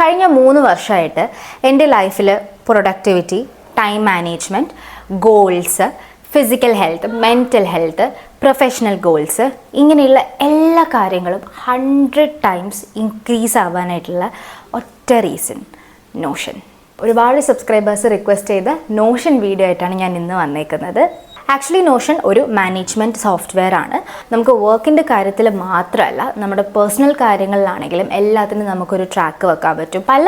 കഴിഞ്ഞ 3 വർഷമായിട്ട് എൻ്റെ ലൈഫിൽ productivity, time management, goals, physical health, mental health, professional goals, ഇങ്ങനെയുള്ള എല്ലാ കാര്യങ്ങളും 100 ടൈംസ് ഇൻക്രീസ് ആവാനായിട്ടുള്ള ഒറ്റ റീസൺ നോഷൻ. ഒരുപാട് സബ്സ്ക്രൈബേഴ്സ് റിക്വസ്റ്റ് ചെയ്ത നോഷൻ വീഡിയോ ആയിട്ടാണ് ഞാൻ ഇന്ന് വന്നേക്കുന്നത്. ആക്ച്വലി നോഷൻ ഒരു മാനേജ്മെൻറ്റ് സോഫ്റ്റ്വെയർ ആണ്. നമുക്ക് വർക്കിൻ്റെ കാര്യത്തിൽ മാത്രമല്ല, നമ്മുടെ പേഴ്സണൽ കാര്യങ്ങളിലാണെങ്കിലും എല്ലാത്തിനും നമുക്കൊരു ട്രാക്ക് വെക്കാൻ പറ്റും. പല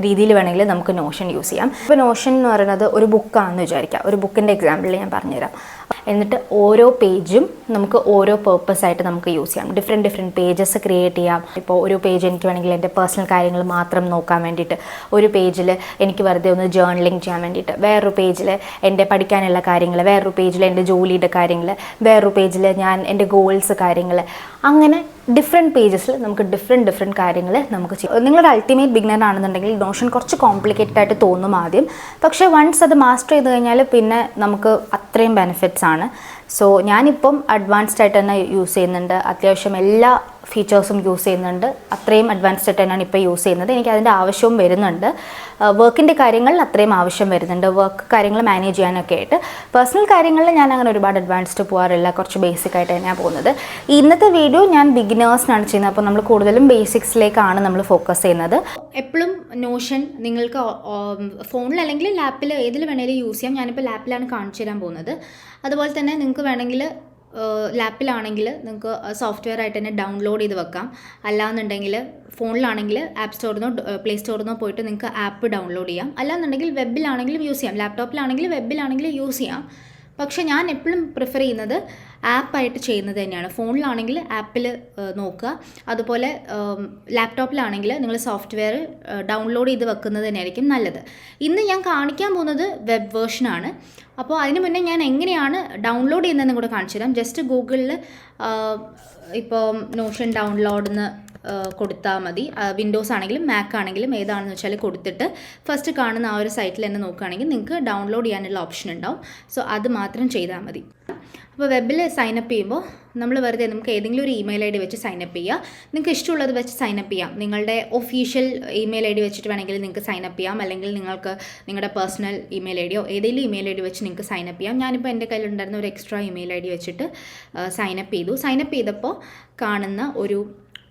രീതിയിൽ വേണമെങ്കിൽ നമുക്ക് നോഷൻ യൂസ് ചെയ്യാം. ഇപ്പോൾ നോഷൻ എന്ന് പറയുന്നത് ഒരു ബുക്കാണെന്ന് വിചാരിക്കാം. ഒരു ബുക്കിൻ്റെ എക്സാമ്പിൾ ഞാൻ പറഞ്ഞുതരാം. എന്നിട്ട് ഓരോ പേജും നമുക്ക് ഓരോ പേർപ്പസ് ആയിട്ട് നമുക്ക് യൂസ് ചെയ്യാം. ഡിഫറെൻറ്റ് പേജസ് ക്രിയേറ്റ് ചെയ്യാം. ഇപ്പോൾ ഒരു പേജ് എനിക്ക് വേണമെങ്കിൽ എൻ്റെ പേഴ്സണൽ കാര്യങ്ങൾ മാത്രം നോക്കാൻ വേണ്ടിയിട്ട്, ഒരു പേജിൽ എനിക്ക് വെറുതെ ഒന്ന് ജേർണലിംഗ് ചെയ്യാൻ വേണ്ടിയിട്ട്, വേറൊരു പേജിൽ എൻ്റെ പഠിക്കാനുള്ള കാര്യങ്ങൾ, വേറൊരു പേജിൽ എൻ്റെ ജോലിയുടെ കാര്യങ്ങൾ, വേറൊരു പേജിൽ ഞാൻ എൻ്റെ ഗോൾസ് കാര്യങ്ങൾ, അങ്ങനെ ഡിഫറെൻറ്റ് പേജസിൽ നമുക്ക് ഡിഫറെൻറ്റ് കാര്യങ്ങൾ നമുക്ക് ചെയ്യാം. നിങ്ങളൊരു അൾട്ടിമേറ്റ് ബിഗിനർ ആണെന്നുണ്ടെങ്കിൽ നോഷൻ കുറച്ച് കോംപ്ലിക്കേറ്റഡ് ആയിട്ട് തോന്നും ആദ്യം. പക്ഷേ വൺസ് അത് മാസ്റ്റർ ചെയ്ത് കഴിഞ്ഞാൽ പിന്നെ നമുക്ക് അത്രയും ബെനിഫിറ്റ്സ് ആണ്. സോ ഞാനിപ്പം അഡ്വാൻസ്ഡ് ആയിട്ട് തന്നെ യൂസ് ചെയ്യുന്നുണ്ട്. അത്യാവശ്യം എല്ലാ ഫീച്ചേഴ്സും യൂസ് ചെയ്യുന്നുണ്ട്. അത്രയും അഡ്വാൻസ്ഡ് ആയിട്ട് തന്നെയാണ് ഇപ്പോൾ യൂസ് ചെയ്യുന്നത്. എനിക്ക് അതിൻ്റെ ആവശ്യവും വരുന്നുണ്ട്. വർക്കിൻ്റെ കാര്യങ്ങളിൽ അത്രയും ആവശ്യം വരുന്നുണ്ട്. വർക്ക് കാര്യങ്ങൾ മാനേജ് ചെയ്യാനൊക്കെ ആയിട്ട്. പേഴ്സണൽ കാര്യങ്ങളിൽ ഞാൻ അങ്ങനെ ഒരുപാട് അഡ്വാൻസ്ഡ് പോകാറില്ല. കുറച്ച് ബേസിക് ആയിട്ട് തന്നെയാണ് പോകുന്നത്. ഇന്നത്തെ വീഡിയോ ഞാൻ ബിഗിനേഴ്സിനാണ് ചെയ്യുന്നത്. അപ്പോൾ നമ്മൾ കൂടുതലും ബേസിക്സിലേക്കാണ് നമ്മൾ ഫോക്കസ് ചെയ്യുന്നത്. എപ്പോഴും നോഷൻ നിങ്ങൾക്ക് ഫോണിൽ അല്ലെങ്കിൽ ലാപ്പിൽ ഏതിൽ വേണമെങ്കിലും യൂസ് ചെയ്യാം. ഞാനിപ്പോൾ ലാപ്പിലാണ് കാണിച്ചു തരാൻ പോകുന്നത്. അതുപോലെ തന്നെ നിങ്ങൾക്ക് വേണമെങ്കിൽ ലാപ്പിലാണെങ്കിൽ നിങ്ങൾക്ക് സോഫ്റ്റ്വെയർ ആയിട്ട് തന്നെ ഡൗൺലോഡ് ചെയ്ത് വെക്കാം. അല്ലാന്നുണ്ടെങ്കിൽ ഫോണിലാണെങ്കിൽ ആപ്പ് സ്റ്റോറിൽ നിന്നോ പ്ലേ സ്റ്റോറിൽ നിന്നോ പോയിട്ട് നിങ്ങൾക്ക് ആപ്പ് ഡൗൺലോഡ് ചെയ്യാം. അല്ലാന്നുണ്ടെങ്കിൽ വെബിലാണെങ്കിലും യൂസ് ചെയ്യാം. ലാപ്ടോപ്പിലാണെങ്കിലും വെബിലാണെങ്കിലും യൂസ് ചെയ്യാം. പക്ഷേ ഞാൻ എപ്പോഴും പ്രിഫർ ചെയ്യുന്നത് ആപ്പായിട്ട് ചെയ്യുന്നത് തന്നെയാണ്. ഫോണിലാണെങ്കിൽ ആപ്പിൽ നോക്കുക. അതുപോലെ ലാപ്ടോപ്പിലാണെങ്കിൽ നിങ്ങൾ സോഫ്റ്റ്വെയർ ഡൗൺലോഡ് ചെയ്ത് വെക്കുന്നത് തന്നെയായിരിക്കും നല്ലത്. ഇന്ന് ഞാൻ കാണിക്കാൻ പോകുന്നത് വെബ് വേർഷനാണ്. അപ്പോൾ അതിന് മുന്നേ ഞാൻ എങ്ങനെയാണ് ഡൗൺലോഡ് ചെയ്യുന്നതെന്ന് കൂടെ കാണിച്ചു തരാം. ജസ്റ്റ് ഗൂഗിളിൽ ഇപ്പോൾ നോഷൻ ഡൗൺലോഡെന്ന് കൊടുത്താൽ മതി. വിൻഡോസ് ആണെങ്കിലും മാക് ആണെങ്കിലും ഏതാണെന്ന് വെച്ചാൽ കൊടുത്തിട്ട് ഫസ്റ്റ് കാണുന്ന ആ ഒരു സൈറ്റിൽ തന്നെ നോക്കുകയാണെങ്കിൽ നിങ്ങൾക്ക് ഡൗൺലോഡ് ചെയ്യാനുള്ള ഓപ്ഷൻ ഉണ്ടാവും. സോ അത് മാത്രം ചെയ്താൽ മതി. അപ്പോൾ വെബിൽ സൈനപ്പ് ചെയ്യുമ്പോൾ നമ്മൾ വെറുതെ നമുക്ക് ഏതെങ്കിലും ഒരു ഇമെയിൽ ഐ ഡി വെച്ച് സൈനപ്പ് ചെയ്യുക. നിങ്ങൾക്ക് ഇഷ്ടമുള്ളത് വെച്ച് സൈനപ്പ് ചെയ്യാം. നിങ്ങളുടെ ഒഫീഷ്യൽ ഇമെയിൽ ഐ ഡി വെച്ചിട്ട് വേണമെങ്കിൽ നിങ്ങൾക്ക് സൈനപ്പ് ചെയ്യാം. അല്ലെങ്കിൽ നിങ്ങൾക്ക് നിങ്ങളുടെ പേഴ്സണൽ ഇമെയിൽ ഐ ഡിയോ ഏതെങ്കിലും ഇമെയിൽ ഐ ഡി വെച്ച് നിങ്ങൾക്ക് സൈനപ്പ് ചെയ്യാം. ഞാനിപ്പോൾ എൻ്റെ കയ്യിലുണ്ടായിരുന്ന ഒരു എക്സ്ട്രാ ഇമെയിൽ ഐ ഡി വെച്ചിട്ട് സൈനപ്പ് ചെയ്തു. സൈനപ്പ് ചെയ്തപ്പോൾ കാണുന്ന ഒരു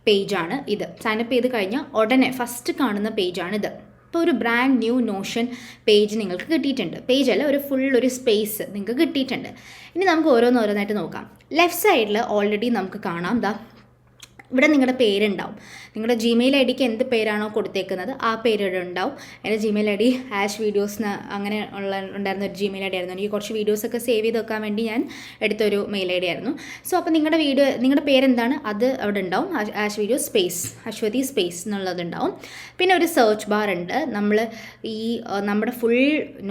പേജാണ് ഇത്. സൈനപ്പ് ചെയ്ത് കഴിഞ്ഞാൽ ഉടനെ ഫസ്റ്റ് കാണുന്ന പേജാണിത്. ഇപ്പോൾ ഒരു ബ്രാൻഡ് ന്യൂ നോഷൻ പേജ് നിങ്ങൾക്ക് കിട്ടിയിട്ടുണ്ട്. പേജല്ല, ഒരു സ്പേസ് നിങ്ങൾക്ക് കിട്ടിയിട്ടുണ്ട്. ഇനി നമുക്ക് ഓരോന്നായിട്ട് നോക്കാം. ലെഫ്റ്റ് സൈഡിൽ ഓൾറെഡി നമുക്ക് കാണാം, ഇവിടെ നിങ്ങളുടെ പേരുണ്ടാവും. നിങ്ങളുടെ ജിമെയിൽ ഐ ഡിക്ക് എന്ത് പേരാണോ കൊടുത്തേക്കുന്നത് ആ പേര് ഇവിടെ ഉണ്ടാവും. എൻ്റെ Gmail I D ash videos അങ്ങനെ ഉണ്ടായിരുന്ന ഒരു ജിമെയിൽ ഐ ഡി ആയിരുന്നു. എനിക്ക് കുറച്ച് വീഡിയോസൊക്കെ സേവ് ചെയ്ത് വെക്കാൻ വേണ്ടി ഞാൻ എടുത്തൊരു മെയിൽ ഐ ഡി ആയിരുന്നു. സോ അപ്പോൾ നിങ്ങളുടെ പേരെന്താണ് അത് അവിടെ ഉണ്ടാവും. Ash video space Aswathy space എന്നുള്ളതുണ്ടാവും. പിന്നെ ഒരു സെർച്ച് ബാർ ഉണ്ട്. നമ്മുടെ ഫുൾ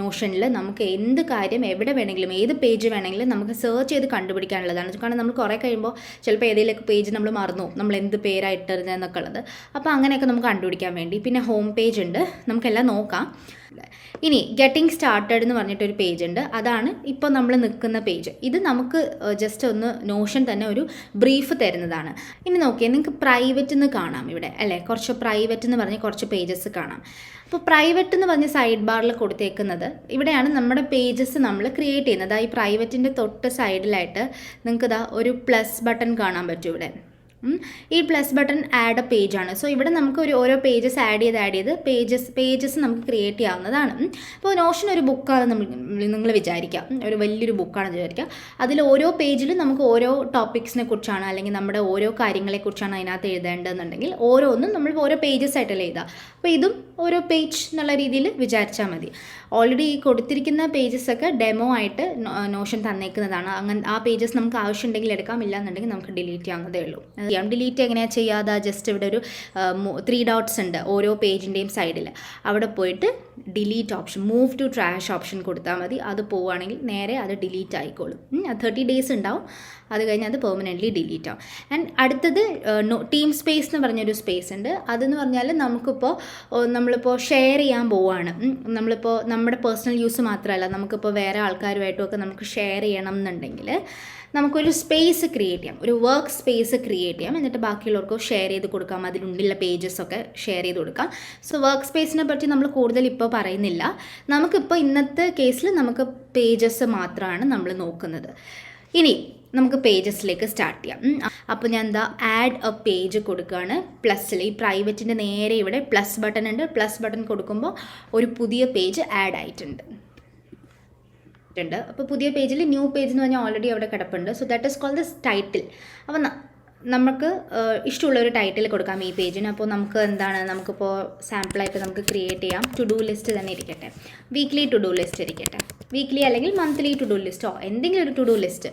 നോഷനിൽ നമുക്ക് എന്ത് കാര്യം എവിടെ വേണമെങ്കിലും ഏത് പേജ് വേണമെങ്കിലും നമുക്ക് സെർച്ച് ചെയ്ത് കണ്ടുപിടിക്കാനുള്ളതാണ്. കാരണം നമ്മൾ കുറേ കഴിയുമ്പോൾ ചിലപ്പോൾ ഏതെങ്കിലുമൊക്കെ പേജ് നമ്മൾ മറന്നു നമ്മൾ എന്ത് പേരായിട്ടിരുന്നതെന്നൊക്കെ ഉള്ളത്. അപ്പോൾ അങ്ങനെയൊക്കെ നമുക്ക് കണ്ടുപിടിക്കാൻ വേണ്ടി. പിന്നെ ഹോം പേജ് ഉണ്ട്, നമുക്കെല്ലാം നോക്കാം. ഇനി ഗെറ്റിംഗ് സ്റ്റാർട്ടഡ് എന്ന് പറഞ്ഞിട്ടൊരു പേജ് ഉണ്ട്. അതാണ് ഇപ്പോൾ നമ്മൾ നിൽക്കുന്ന പേജ്. ഇത് നമുക്ക് ജസ്റ്റ് ഒന്ന് നോഷൻ തന്നെ ഒരു ബ്രീഫ് തരുന്നതാണ്. ഇനി നോക്കിയാൽ നിങ്ങൾക്ക് പ്രൈവറ്റ് എന്ന് കാണാം ഇവിടെ അല്ലേ. കുറച്ച് പ്രൈവറ്റ് എന്ന് പറഞ്ഞ് കുറച്ച് പേജസ് കാണാം. അപ്പോൾ പ്രൈവറ്റ് എന്ന് പറഞ്ഞ് സൈഡ് ബാറിൽ കൊടുത്തേക്കുന്നത് ഇവിടെയാണ് നമ്മുടെ പേജസ് നമ്മൾ ക്രിയേറ്റ് ചെയ്യുന്നത്. ഈ പ്രൈവറ്റിൻ്റെ തൊട്ട് സൈഡിലായിട്ട് നിങ്ങൾക്ക് ഒരു പ്ലസ് ബട്ടൺ കാണാൻ പറ്റും ഇവിടെ. ഈ പ്ലസ് ബട്ടൺ ആഡ് എ പേജാണ്. സോ ഇവിടെ നമുക്ക് ഓരോ പേജസ് ആഡ് ചെയ്ത് പേജസ് നമുക്ക് ക്രിയേറ്റ് ചെയ്യാവുന്നതാണ്. ഇപ്പോൾ നോഷൻ ഒരു ബുക്കാണ് നിങ്ങൾ വിചാരിക്കുക, ഒരു വലിയൊരു ബുക്കാണെന്ന് വിചാരിക്കുക. അതിൽ ഓരോ പേജിലും നമുക്ക് ഓരോ ടോപ്പിക്സിനെ കുറിച്ചാണ് അല്ലെങ്കിൽ നമ്മുടെ ഓരോ കാര്യങ്ങളെക്കുറിച്ചാണ് അതിനകത്ത് എഴുതേണ്ടതെന്നുണ്ടെങ്കിൽ ഓരോന്നും നമ്മൾ ഓരോ പേജസ് ആയിട്ടല്ലേ എഴുതുക. അപ്പോൾ ഇതും ഓരോ പേജ് എന്നുള്ള രീതിയിൽ വിചാരിച്ചാൽ മതി. ഓൾറെഡി ഈ കൊടുത്തിരിക്കുന്ന പേജസൊക്കെ ഡെമോ ആയിട്ട് നോഷൻ തന്നേക്കുന്നതാണ്. അങ്ങനെ ആ പേജസ് നമുക്ക് ആവശ്യമുണ്ടെങ്കിൽ എടുക്കാം, ഇല്ലാന്നുണ്ടെങ്കിൽ നമുക്ക് ഡിലീറ്റ് ചെയ്യാവുന്നതേ ഉള്ളൂ. ഡിലീറ്റ് എങ്ങനെയാണ് ചെയ്യാതെ ജസ്റ്റ് ഇവിടെ ഒരു 3 ഡോട്ട്സ് ഉണ്ട് ഓരോ പേജിൻ്റെയും സൈഡിൽ. അവിടെ പോയിട്ട് delete option, move to trash option കൊടുത്താൽ മതി. അത് പോവുകയാണെങ്കിൽ നേരെ അത് ഡിലീറ്റ് ആയിക്കോളും. 30 ഡേയ്സ് ഉണ്ടാവും. അത് കഴിഞ്ഞ് അത് പെർമനൻ്റ്ലി ഡിലീറ്റ് ആവും. ആൻഡ് അടുത്തത് ടീം സ്പേസ് എന്ന് പറഞ്ഞൊരു സ്പേസ് ഉണ്ട്. അതെന്ന് പറഞ്ഞാൽ നമ്മളിപ്പോൾ ഷെയർ ചെയ്യാൻ പോവുകയാണ്. നമ്മളിപ്പോൾ നമ്മുടെ പേഴ്സണൽ യൂസ് മാത്രമല്ല, നമുക്കിപ്പോൾ വേറെ ആൾക്കാരുമായിട്ടുമൊക്കെ നമുക്ക് ഷെയർ ചെയ്യണം എന്നുണ്ടെങ്കിൽ നമുക്കൊരു സ്പേസ് ക്രിയേറ്റ് ചെയ്യാം, ഒരു വർക്ക് സ്പേസ് ക്രിയേറ്റ് ചെയ്യാം. എന്നിട്ട് ബാക്കിയുള്ളവർക്ക് ഷെയർ ചെയ്ത് കൊടുക്കാം, അതിനുള്ളിലുള്ള പേജസൊക്കെ ഷെയർ ചെയ്ത് കൊടുക്കാം. സോ വർക്ക് സ്പേസിനെ പറ്റി നമ്മൾ കൂടുതൽ ഇപ്പോൾ പറയുന്നില്ല. നമുക്കിപ്പോൾ ഇന്നത്തെ കേസിൽ നമുക്ക് പേജസ് മാത്രമാണ് നമ്മൾ നോക്കുന്നത്. ഇനി നമുക്ക് പേജസിലേക്ക് സ്റ്റാർട്ട് ചെയ്യാം. അപ്പോൾ ഞാൻ എന്താ ആഡ് എ പേജ് കൊടുക്കുകയാണ്. പ്ലസ്സിൽ ഈ പ്രൈവറ്റിൻ്റെ നേരെ ഇവിടെ പ്ലസ് ബട്ടൺ ഉണ്ട്. പ്ലസ് ബട്ടൺ കൊടുക്കുമ്പോൾ ഒരു പുതിയ പേജ് ആഡ് ആയിട്ടുണ്ട്. അപ്പോൾ പുതിയ പേജിൽ ന്യൂ പേജ് എന്ന് പറഞ്ഞാൽ ഓൾറെഡി അവിടെ കിടപ്പുണ്ട്. So that is called the title. അപ്പോൾ നമുക്ക് ഇഷ്ടമുള്ള ഒരു ടൈറ്റിൽ കൊടുക്കാം ഈ പേജിന്. അപ്പോൾ നമുക്ക് എന്താണ്, നമുക്കിപ്പോൾ സാമ്പിളായിട്ട് നമുക്ക് ക്രിയേറ്റ് ചെയ്യാം. ടു ഡു ലിസ്റ്റ് തന്നെ ഇരിക്കട്ടെ, വീക്ക്ലി ടു ഡു ലിസ്റ്റ് ഇരിക്കട്ടെ, വീക്ക്ലി അല്ലെങ്കിൽ മന്ത്ലി ടു ഡു ലിസ്റ്റോ എന്തെങ്കിലും ഒരു ടു ഡു ലിസ്റ്റ്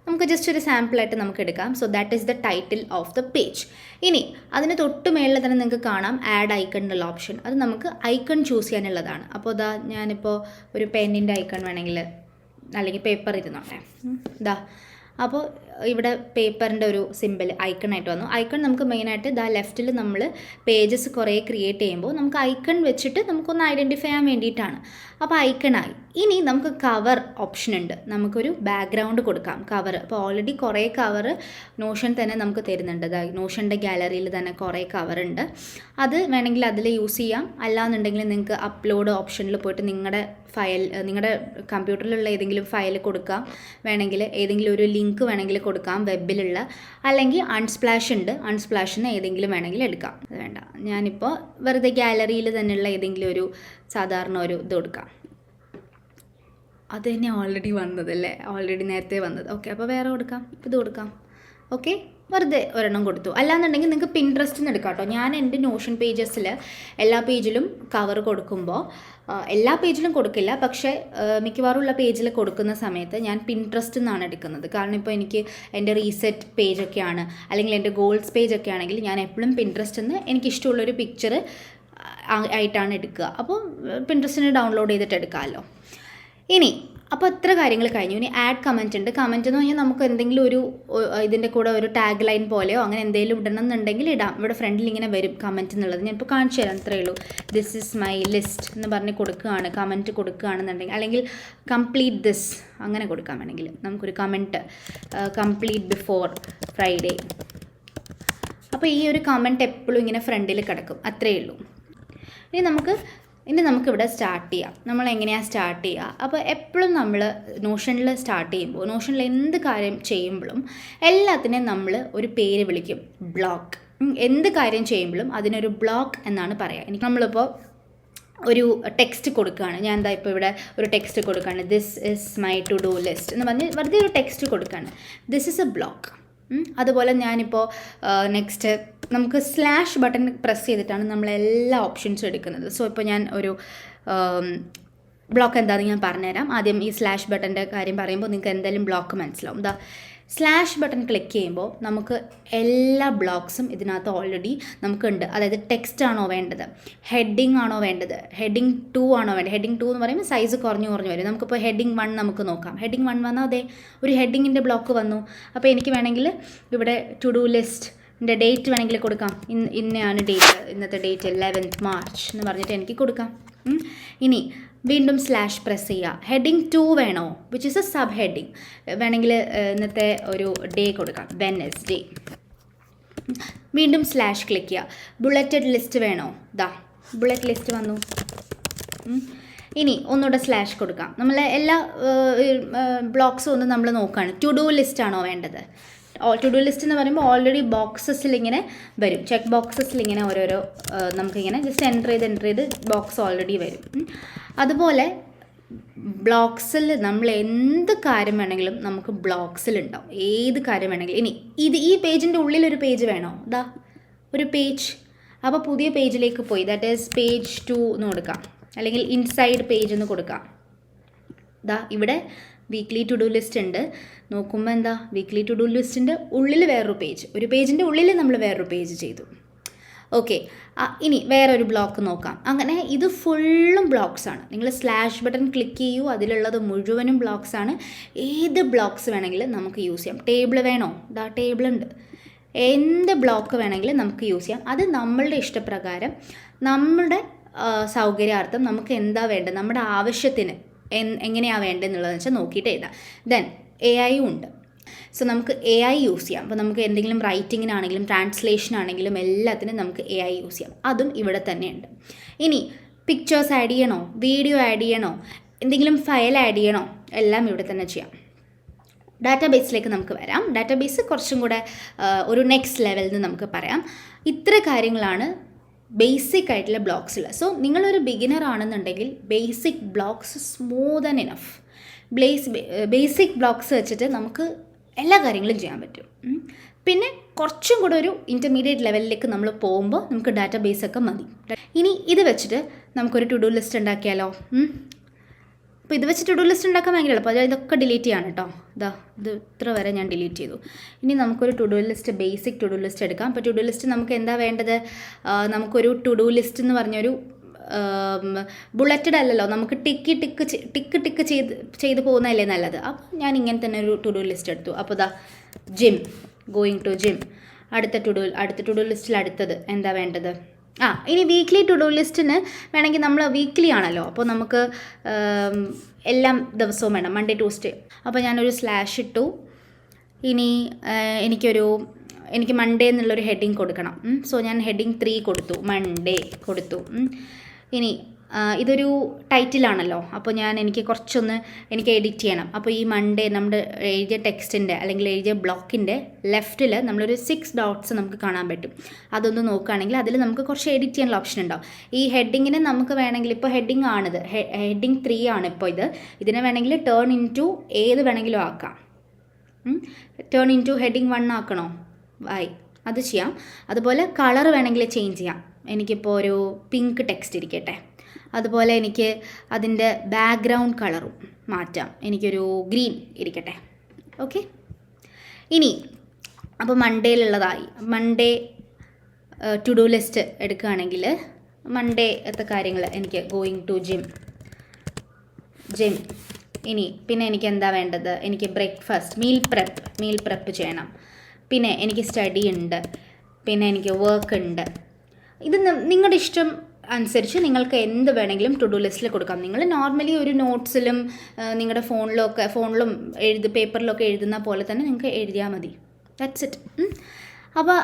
നമുക്ക് ജസ്റ്റ് ഒരു സാമ്പിളായിട്ട് നമുക്ക് എടുക്കാം. So that is the title of the page. ഇനി അതിന് തൊട്ട് മേളിൽ തന്നെ നിങ്ങൾക്ക് കാണാം ആഡ് ഐക്കൺ എന്നുള്ള ഓപ്ഷൻ. അത് നമുക്ക് ഐക്കൺ ചൂസ് ചെയ്യാനുള്ളതാണ്. അപ്പോൾ ഇതാ ഞാനിപ്പോൾ ഒരു പെന്നിൻ്റെ ഐക്കൺ വേണമെങ്കിൽ, അല്ലെങ്കിൽ പേപ്പർ ഇരുന്നോട്ടെ, ഇതാ അപ്പോൾ ഇവിടെ പേപ്പറിൻ്റെ ഒരു സിമ്പിൾ ഐക്കണായിട്ട് വന്നു. ഐക്കൺ നമുക്ക് മെയിനായിട്ട് ഇതാ ലെഫ്റ്റിൽ നമ്മൾ പേജസ് കുറേ ക്രിയേറ്റ് ചെയ്യുമ്പോൾ നമുക്ക് ഐക്കൺ വെച്ചിട്ട് നമുക്കൊന്ന് ഐഡൻറ്റിഫൈ ചെയ്യാൻ വേണ്ടിയിട്ടാണ്. അപ്പോൾ ഐക്കണായി. ഇനി നമുക്ക് കവർ ഓപ്ഷൻ ഉണ്ട്. നമുക്കൊരു ബാക്ക്ഗ്രൗണ്ട് കൊടുക്കാം കവർ. അപ്പോൾ ഓൾറെഡി കുറേ കവർ നോഷൻ തന്നെ നമുക്ക് തരുന്നുണ്ട്. നോഷൻ്റെ ഗാലറിയിൽ തന്നെ കുറേ കവറുണ്ട്. അത് വേണമെങ്കിൽ അതിൽ യൂസ് ചെയ്യാം. അല്ലാന്നുണ്ടെങ്കിൽ നിങ്ങൾക്ക് അപ്ലോഡ് ഓപ്ഷനിൽ പോയിട്ട് നിങ്ങളുടെ കമ്പ്യൂട്ടറിലുള്ള ഏതെങ്കിലും ഫയൽ കൊടുക്കാം. വേണമെങ്കിൽ ഏതെങ്കിലും ഒരു ലിങ്ക് വേണമെങ്കിൽ കൊടുക്കാം വെബിലുള്ള. അല്ലെങ്കിൽ അൺസ്പ്ലാഷ് ഉണ്ട്, അൺസ്പ്ലാഷിന് ഏതെങ്കിലും വേണമെങ്കിൽ എടുക്കാം. അത് വേണ്ട, ഞാനിപ്പോൾ വെറുതെ ഗാലറിയിൽ തന്നെയുള്ള ഏതെങ്കിലും ഒരു സാധാരണ ഒരു ഇത് കൊടുക്കാം. അത് തന്നെ ഓൾറെഡി വന്നതല്ലേ, ഓൾറെഡി നേരത്തെ വന്നത്. ഓക്കെ, അപ്പോൾ വേറെ കൊടുക്കാം, ഇത് കൊടുക്കാം. ഓക്കെ, വെറുതെ ഒരെണ്ണം കൊടുത്തു. അല്ലാന്നുണ്ടെങ്കിൽ നിങ്ങൾക്ക് പിൻട്രസ്റ്റിൽ നിന്ന് എടുക്കാം കേട്ടോ. ഞാൻ എൻ്റെ നോഷൻ പേജസിൽ എല്ലാ പേജിലും കവർ കൊടുക്കുമ്പോൾ എല്ലാ പേജിലും കൊടുക്കില്ല, പക്ഷേ മിക്കവാറും ഉള്ള പേജിൽ കൊടുക്കുന്ന സമയത്ത് ഞാൻ പിൻട്രസ്റ്റിൽ നിന്നാണ് എടുക്കുന്നത്. കാരണം ഇപ്പോൾ എനിക്ക് എൻ്റെ റീസെറ്റ് പേജൊക്കെയാണ്, അല്ലെങ്കിൽ എൻ്റെ ഗോൾസ് പേജൊക്കെ ആണെങ്കിൽ ഞാൻ എപ്പോഴും പിൻട്രസ്റ്റിൽ നിന്ന് എനിക്കിഷ്ടമുള്ളൊരു പിക്ചർ ആയിട്ടാണ് എടുക്കുക. അപ്പോൾ പിൻട്രസ്റ്റിന് ഡൗൺലോഡ് ചെയ്തിട്ട് എടുക്കാമല്ലോ. ഇനി അപ്പോൾ ഇത്ര കാര്യങ്ങൾ കഴിഞ്ഞു. ഇനി ആഡ് കമൻറ്റ് ഉണ്ട്. കമൻറ്റ് എന്ന് പറഞ്ഞാൽ നമുക്ക് എന്തെങ്കിലും ഒരു ഇതിൻ്റെ കൂടെ ഒരു ടാഗ് ലൈൻ പോലെയോ അങ്ങനെ എന്തെങ്കിലും ഇടണം എന്നുണ്ടെങ്കിൽ ഇടാം. ഇവിടെ ഫ്രണ്ടിൽ ഇങ്ങനെ വരും കമൻറ്റ് എന്നുള്ളത്. ഞാനിപ്പോൾ കാണിച്ചു തരാം, അത്രയേ ഉള്ളൂ. ദിസ് ഈസ് മൈ ലിസ്റ്റ് എന്ന് പറഞ്ഞ് കൊടുക്കുകയാണ്, കമൻറ്റ് കൊടുക്കുകയാണെന്നുണ്ടെങ്കിൽ, അല്ലെങ്കിൽ കംപ്ലീറ്റ് ദിസ് അങ്ങനെ കൊടുക്കാൻ വേണമെങ്കിൽ നമുക്കൊരു കമൻറ്റ് കംപ്ലീറ്റ് ബിഫോർ ഫ്രൈഡേ. അപ്പോൾ ഈ ഒരു കമൻറ്റ് എപ്പോഴും ഇങ്ങനെ ഫ്രണ്ടിൽ കിടക്കും, അത്രയേ ഉള്ളൂ. ഇനി നമുക്കിവിടെ സ്റ്റാർട്ട് ചെയ്യാം. നമ്മൾ എങ്ങനെയാണ് സ്റ്റാർട്ട് ചെയ്യുക? അപ്പോൾ എപ്പോഴും നമ്മൾ നോഷനിൽ സ്റ്റാർട്ട് ചെയ്യുമ്പോൾ, നോഷനിൽ എന്ത് കാര്യം ചെയ്യുമ്പോഴും എല്ലാത്തിനെയും നമ്മൾ ഒരു പേര് വിളിക്കും, ബ്ലോക്ക്. എന്ത് കാര്യം ചെയ്യുമ്പോഴും അതിനൊരു ബ്ലോക്ക് എന്നാണ് പറയുക. എനിക്ക് നമ്മളിപ്പോൾ ഒരു ടെക്സ്റ്റ് കൊടുക്കുകയാണ്. ഞാൻ എന്താ ഇപ്പോൾ ഇവിടെ ഒരു ടെക്സ്റ്റ് കൊടുക്കുകയാണ്, this is my to do list എന്ന് പറഞ്ഞ് വെറുതെ ഒരു ടെക്സ്റ്റ് കൊടുക്കുകയാണ്. This is a block. അതുപോലെ ഞാനിപ്പോൾ നെക്സ്റ്റ് നമുക്ക് സ്ലാഷ് ബട്ടൺ പ്രസ് ചെയ്തിട്ടാണ് നമ്മൾ എല്ലാ ഓപ്ഷൻസും എടുക്കുന്നത്. സോ ഇപ്പോൾ ഞാൻ ഒരു ബ്ലോക്ക് എന്താണെന്ന് ഞാൻ പറഞ്ഞുതരാം. ആദ്യം ഈ സ്ലാഷ് ബട്ടൻ്റെ കാര്യം പറയുമ്പോൾ നിങ്ങൾക്ക് എന്തായാലും ബ്ലോക്ക് മനസ്സിലാവും. എന്താ സ്ലാഷ് ബട്ടൺ ക്ലിക്ക് ചെയ്യുമ്പോൾ നമുക്ക് എല്ലാ ബ്ലോക്സും ഇതിനകത്ത് ഓൾറെഡി നമുക്കുണ്ട്. അതായത് ടെക്സ്റ്റ് ആണോ വേണ്ടത്, ഹെഡിങ് ആണോ വേണ്ടത്, ഹെഡിങ് 2 ആണോ വേണ്ടത്. ഹെഡിങ് 2 എന്ന് പറയുമ്പോൾ സൈസ് കുറഞ്ഞു വരും. നമുക്കിപ്പോൾ ഹെഡിങ് 1 നമുക്ക് നോക്കാം. ഹെഡിങ് 1 വന്നാൽ അതെ ഒരു ഹെഡിങ്ങിൻ്റെ ബ്ലോക്ക് വന്നു. അപ്പോൾ എനിക്ക് വേണമെങ്കിൽ ഇവിടെ ടു ഡു ലിസ്റ്റിൻ്റെ ഡേറ്റ് വേണമെങ്കിൽ കൊടുക്കാം. ഇന്നയാണ് ഡേറ്റ്, ഇന്നത്തെ ഡേറ്റ് 11th March എന്ന് പറഞ്ഞിട്ട് എനിക്ക് കൊടുക്കാം. ഇനി വീണ്ടും സ്ലാഷ് പ്രസ് ചെയ്യുക. ഹെഡിങ് 2 വേണോ, which is A sub heading, വേണമെങ്കിൽ ഇന്നത്തെ ഒരു ഡേ കൊടുക്കാം, വെഡ്നെസ്ഡേ. വീണ്ടും സ്ലാഷ് ക്ലിക്ക് ചെയ്യുക. ബുള്ളറ്റഡ് ലിസ്റ്റ് വേണോ, ദാ ബുള്ളറ്റ് ലിസ്റ്റ് വന്നു. ഇനി ഒന്നുകൂടെ സ്ലാഷ് കൊടുക്കാം. നമ്മൾ എല്ലാ ബ്ലോക്സും ഒന്ന് നമ്മൾ നോക്കുകയാണ്. ടു ഡു ലിസ്റ്റ് ആണോ വേണ്ടത്. ടു ഡു ലിസ്റ്റ് എന്ന് പറയുമ്പോൾ ഓൾറെഡി ബോക്സസിൽ ഇങ്ങനെ വരും, ചെക്ക് ബോക്സസിൽ ഇങ്ങനെ ഓരോരോ നമുക്കിങ്ങനെ ജസ്റ്റ് എൻ്റർ ചെയ്ത് ബോക്സ് ഓൾറെഡി വരും. അതുപോലെ ബ്ലോക്സിൽ നമ്മൾ എന്ത് കാര്യം വേണമെങ്കിലും നമുക്ക് ബ്ലോക്സിലുണ്ടാവും, ഏത് കാര്യം വേണമെങ്കിലും. ഇനി ഈ പേജിൻ്റെ ഉള്ളിലൊരു പേജ് വേണോ, ദാ ഒരു പേജ്. അപ്പോൾ പുതിയ പേജിലേക്ക് പോയി, ദാറ്റ് ഈസ് പേജ് 2 എന്ന് കൊടുക്കാം, അല്ലെങ്കിൽ ഇൻസൈഡ് പേജ് എന്ന് കൊടുക്കാം. ദാ ഇവിടെ വീക്ക്ലി ടു ഡു ലിസ്റ്റ് ഉണ്ട്. നോക്കുമ്പോൾ എന്താ വീക്ക്ലി ടു ഡു ലിസ്റ്റിൻ്റെ ഉള്ളിൽ വേറൊരു പേജ്, ഒരു പേജിൻ്റെ ഉള്ളിൽ നമ്മൾ വേറൊരു പേജ് ചെയ്തു. ഓക്കെ, ഇനി വേറൊരു ബ്ലോക്ക് നോക്കാം. അങ്ങനെ ഇത് ഫുള്ളും ബ്ലോക്സാണ്. നിങ്ങൾ സ്ലാഷ് ബട്ടൺ ക്ലിക്ക് ചെയ്യൂ, അതിലുള്ളത് മുഴുവനും ബ്ലോക്സാണ്. ഏത് ബ്ലോക്സ് വേണമെങ്കിലും നമുക്ക് യൂസ് ചെയ്യാം. ടേബിൾ വേണോ, ദാ ടേബിൾ ഉണ്ട്. എന്ത് ബ്ലോക്ക് വേണമെങ്കിലും നമുക്ക് യൂസ് ചെയ്യാം. അത് നമ്മളുടെ ഇഷ്ടപ്രകാരം, നമ്മുടെ സൗകര്യാർത്ഥം നമുക്ക് എന്താ വേണ്ടത്, നമ്മുടെ ആവശ്യത്തിന് എങ്ങനെയാണ് വേണ്ടതെന്നുള്ളതെന്ന് വെച്ചാൽ നോക്കിയിട്ട് എഴുതാം. ദെൻ AI ഉണ്ട്. സോ നമുക്ക് AI യൂസ് ചെയ്യാം. അപ്പോൾ നമുക്ക് എന്തെങ്കിലും റൈറ്റിങ്ങിനാണെങ്കിലും ട്രാൻസ്ലേഷനാണെങ്കിലും എല്ലാത്തിനും നമുക്ക് AI യൂസ് ചെയ്യാം. അതും ഇവിടെ തന്നെയുണ്ട്. ഇനി പിക്ചേഴ്സ് ആഡ് ചെയ്യണോ, വീഡിയോ ആഡ് ചെയ്യണോ, എന്തെങ്കിലും ഫയൽ ആഡ് ചെയ്യണോ, എല്ലാം ഇവിടെ തന്നെ ചെയ്യാം. ഡാറ്റാബേസിലേക്ക് നമുക്ക് വരാം. ഡാറ്റാബേസ് കുറച്ചും കൂടെ ഒരു നെക്സ്റ്റ് ലെവലിൽ നിന്ന് നമുക്ക് പറയാം. ഇത്ര കാര്യങ്ങളാണ് ബേസിക് ആയിട്ടുള്ള ബ്ലോക്സിൽ. സോ നിങ്ങളൊരു ബിഗിനർ ആണെന്നുണ്ടെങ്കിൽ basic blocks smooth and enough. Basic blocks വെച്ചിട്ട് നമുക്ക് എല്ലാ കാര്യങ്ങളും ചെയ്യാൻ പറ്റും. പിന്നെ കുറച്ചും കൂടെ ഒരു ഇൻ്റർമീഡിയറ്റ് ലെവലിലേക്ക് നമ്മൾ പോകുമ്പോൾ നമുക്ക് ഡാറ്റാബേസൊക്കെ മതി. ഇനി ഇത് വെച്ചിട്ട് നമുക്കൊരു ടു ഡു ലിസ്റ്റ് ഉണ്ടാക്കിയാലോ. അപ്പോൾ ഇത് വെച്ച് ടു ഡു ലിസ്റ്റ് ഉണ്ടാക്കാൻ ഭയങ്കര എളുപ്പം. അപ്പോൾ ഇതൊക്കെ ഡിലീറ്റ് ചെയ്യാണ് കേട്ടോ. ഇത് ഇത്ര വരെ ഞാൻ ഡിലീറ്റ് ചെയ്തു. ഇനി നമുക്കൊരു to do list, basic to do list എടുക്കാം. അപ്പോൾ ടു ഡു ലിസ്റ്റ് നമുക്ക് എന്താ വേണ്ടത്? നമുക്കൊരു ടു ഡു ലിസ്റ്റ് എന്ന് പറഞ്ഞൊരു ബുള്ളറ്റഡ് അല്ലല്ലോ, നമുക്ക് ടിക്ക് ചെയ്ത് പോകുന്നതല്ലേ നല്ലത്. അപ്പോൾ ഞാൻ ഇങ്ങനെ തന്നെ ഒരു ടു ഡു ലിസ്റ്റ് എടുത്തു. അപ്പോൾ ജിം, ഗോയിങ് ടു ജിം. അടുത്ത ടു ഡു ലിസ്റ്റിൽ അടുത്തത് എന്താ വേണ്ടത്? ഇനി വീക്ക്ലി ടു ഡു ലിസ്റ്റിന് വേണമെങ്കിൽ നമ്മൾ വീക്ക്ലി ആണല്ലോ, അപ്പോൾ നമുക്ക് എല്ലാം ദിവസവും വേണം, മൺഡേ ട്യൂസ്ഡേ. അപ്പോൾ ഞാനൊരു സ്ലാഷ് ഇട്ടു. ഇനി എനിക്ക് മൺഡേ എന്നുള്ളൊരു ഹെഡിങ് കൊടുക്കണം. സോ ഞാൻ ഹെഡിങ് 3 കൊടുത്തു, മൺഡേ കൊടുത്തു. ഇനി ഇതൊരു ടൈറ്റിലാണല്ലോ, അപ്പോൾ എനിക്ക് എഡിറ്റ് ചെയ്യണം. അപ്പോൾ ഈ മൺഡേ നമ്മുടെ എഴുതിയ ടെക്സ്റ്റിൻ്റെ അല്ലെങ്കിൽ എഴുതിയ ബ്ലോക്കിൻ്റെ ലെഫ്റ്റിൽ നമ്മളൊരു 6 ഡോട്ട്സ് നമുക്ക് കാണാൻ പറ്റും. അതൊന്ന് നോക്കുകയാണെങ്കിൽ അതിൽ നമുക്ക് കുറച്ച് എഡിറ്റ് ചെയ്യാനുള്ള ഓപ്ഷൻ ഉണ്ടാവും. ഈ ഹെഡിങ്ങിനെ നമുക്ക് വേണമെങ്കിൽ, ഇപ്പോൾ ഹെഡിങ് ആണിത്, ഹെഡിങ് 3 ആണ് ഇപ്പോൾ ഇതിനെ വേണമെങ്കിൽ ടേൺ ഇൻ ടു ഏത് വേണമെങ്കിലും ആക്കാം. ടേൺ ഇൻ ടു ഹെഡിങ് 1 ആക്കണോ? അത് ചെയ്യാം. അതുപോലെ കളർ വേണമെങ്കിൽ ചേഞ്ച് ചെയ്യാം. എനിക്കിപ്പോൾ ഒരു പിങ്ക് ടെക്സ്റ്റ് ഇരിക്കട്ടെ. അതുപോലെ എനിക്ക് അതിൻ്റെ ബാക്ക്ഗ്രൗണ്ട് കളറും മാറ്റാം. എനിക്കൊരു ഗ്രീൻ ഇരിക്കട്ടെ. ഓക്കെ. ഇനി അപ്പോൾ മൺഡേയിലുള്ളതായി. മൺഡേ ടു ഡു ലിസ്റ്റ് എടുക്കുകയാണെങ്കിൽ മൺഡേത്തെ കാര്യങ്ങൾ എനിക്ക് ഗോയിങ് ടു ജിം. ഇനി പിന്നെ എനിക്ക് എന്താ വേണ്ടത്? എനിക്ക് ബ്രേക്ക്ഫാസ്റ്റ്, മീൽ പ്രപ്പ് ചെയ്യണം. പിന്നെ എനിക്ക് സ്റ്റഡി ഉണ്ട്. പിന്നെ എനിക്ക് വർക്ക് ഉണ്ട്. ഇത് നിങ്ങളുടെ ഇഷ്ടം അനുസരിച്ച് നിങ്ങൾക്ക് എന്ത് വേണമെങ്കിലും ടു ഡു ലിസ്റ്റിൽ കൊടുക്കാം. നിങ്ങൾ നോർമലി ഒരു നോട്ട്സിലും നിങ്ങളുടെ ഫോണിലും പേപ്പറിലൊക്കെ എഴുതുന്ന പോലെ തന്നെ നിങ്ങൾക്ക് എഴുതിയാൽ മതി. That's it. അപ്പോൾ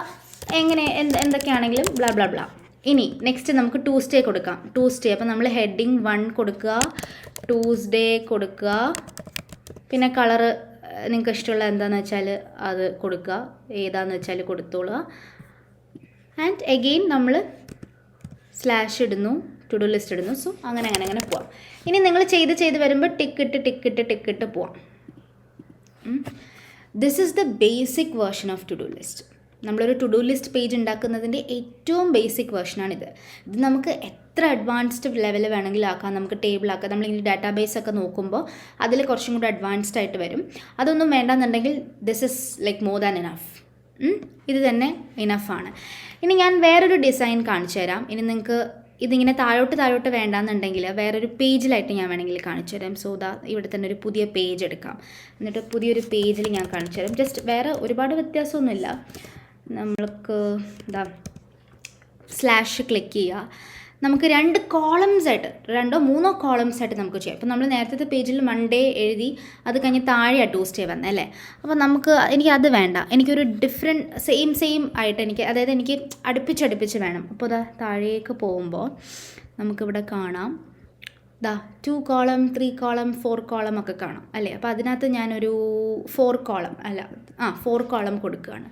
എന്തൊക്കെയാണെങ്കിലും ബ്ലാ ബ്ലാ ബ്ലാ. ഇനി നെക്സ്റ്റ് നമുക്ക് ട്യൂസ്ഡേ കൊടുക്കാം. അപ്പോൾ നമ്മൾ ഹെഡിങ് 1 കൊടുക്കുക, ട്യൂസ്ഡേ കൊടുക്കുക. പിന്നെ കളറ് നിങ്ങൾക്ക് ഇഷ്ടമുള്ള എന്താണെന്ന് വെച്ചാൽ അത് കൊടുക്കുക, ഏതാണെന്ന് വെച്ചാൽ കൊടുത്തോളുക. ആൻഡ് എഗെയിൻ നമ്മൾ സ്ലാഷ് ഇടുന്നു, ടു ഡു ലിസ്റ്റ് ഇടുന്നു. സോ അങ്ങനെ പോവാം. ഇനി നിങ്ങൾ ചെയ്ത് വരുമ്പോൾ ടിക്കിട്ട് പോവാം. This is the basic version of two do list. നമ്മളൊരു ടു ഡു ലിസ്റ്റ് പേജ് ഉണ്ടാക്കുന്നതിൻ്റെ ഏറ്റവും ബേസിക് വേർഷനാണിത്. ഇത് നമുക്ക് എത്ര അഡ്വാൻസ്ഡ് ലെവൽ വേണമെങ്കിലും ആക്കാം. നമുക്ക് ടേബിളാക്കാം. നമ്മളിങ്ങനെ ഡാറ്റാബേസ് ഒക്കെ നോക്കുമ്പോൾ അതിൽ കുറച്ചും കൂടി അഡ്വാൻസ്ഡ് ആയിട്ട് വരും. അതൊന്നും വേണ്ടെന്നുണ്ടെങ്കിൽ this is like more than enough. ഇത് തന്നെ ഇനഫാണ്. ഇനി ഞാൻ വേറൊരു ഡിസൈൻ കാണിച്ചു തരാം. ഇനി നിങ്ങൾക്ക് ഇതിങ്ങനെ താഴോട്ട് വേണ്ടാന്നുണ്ടെങ്കിൽ വേറൊരു പേജിലായിട്ട് ഞാൻ വേണമെങ്കിൽ കാണിച്ചു തരാം. സോ ഇവിടെ തന്നെ ഒരു പുതിയ പേജ് എടുക്കാം. എന്നിട്ട് പുതിയൊരു പേജിൽ ഞാൻ കാണിച്ചു തരാം. ജസ്റ്റ് വേറെ ഒരുപാട് വ്യത്യാസമൊന്നുമില്ല. നമ്മൾക്ക് സ്ലാഷ് ക്ലിക്ക് ചെയ്യുക. നമുക്ക് 2 കോളംസ് ആയിട്ട് 2 or 3 കോളംസ് ആയിട്ട് നമുക്ക് ചെയ്യാം. ഇപ്പോൾ നമ്മൾ നേരത്തെ പേജിൽ മൺഡേ എഴുതി, അത് കഴിഞ്ഞ് താഴെയാണ് ട്യൂസ്ഡേ വന്നത് അല്ലേ. അപ്പോൾ എനിക്ക് അത് വേണ്ട. എനിക്കൊരു ഡിഫറെൻറ്റ് സെയിം ആയിട്ട് അതായത് എനിക്ക് അടുപ്പിച്ച് വേണം. അപ്പോൾ താഴേക്ക് പോകുമ്പോൾ നമുക്കിവിടെ കാണാം 2 കോളം 3 കോളം 4 കോളം ഒക്കെ കാണാം അല്ലേ. അപ്പോൾ അതിനകത്ത് ഞാനൊരു 4 കോളം കൊടുക്കുകയാണ്.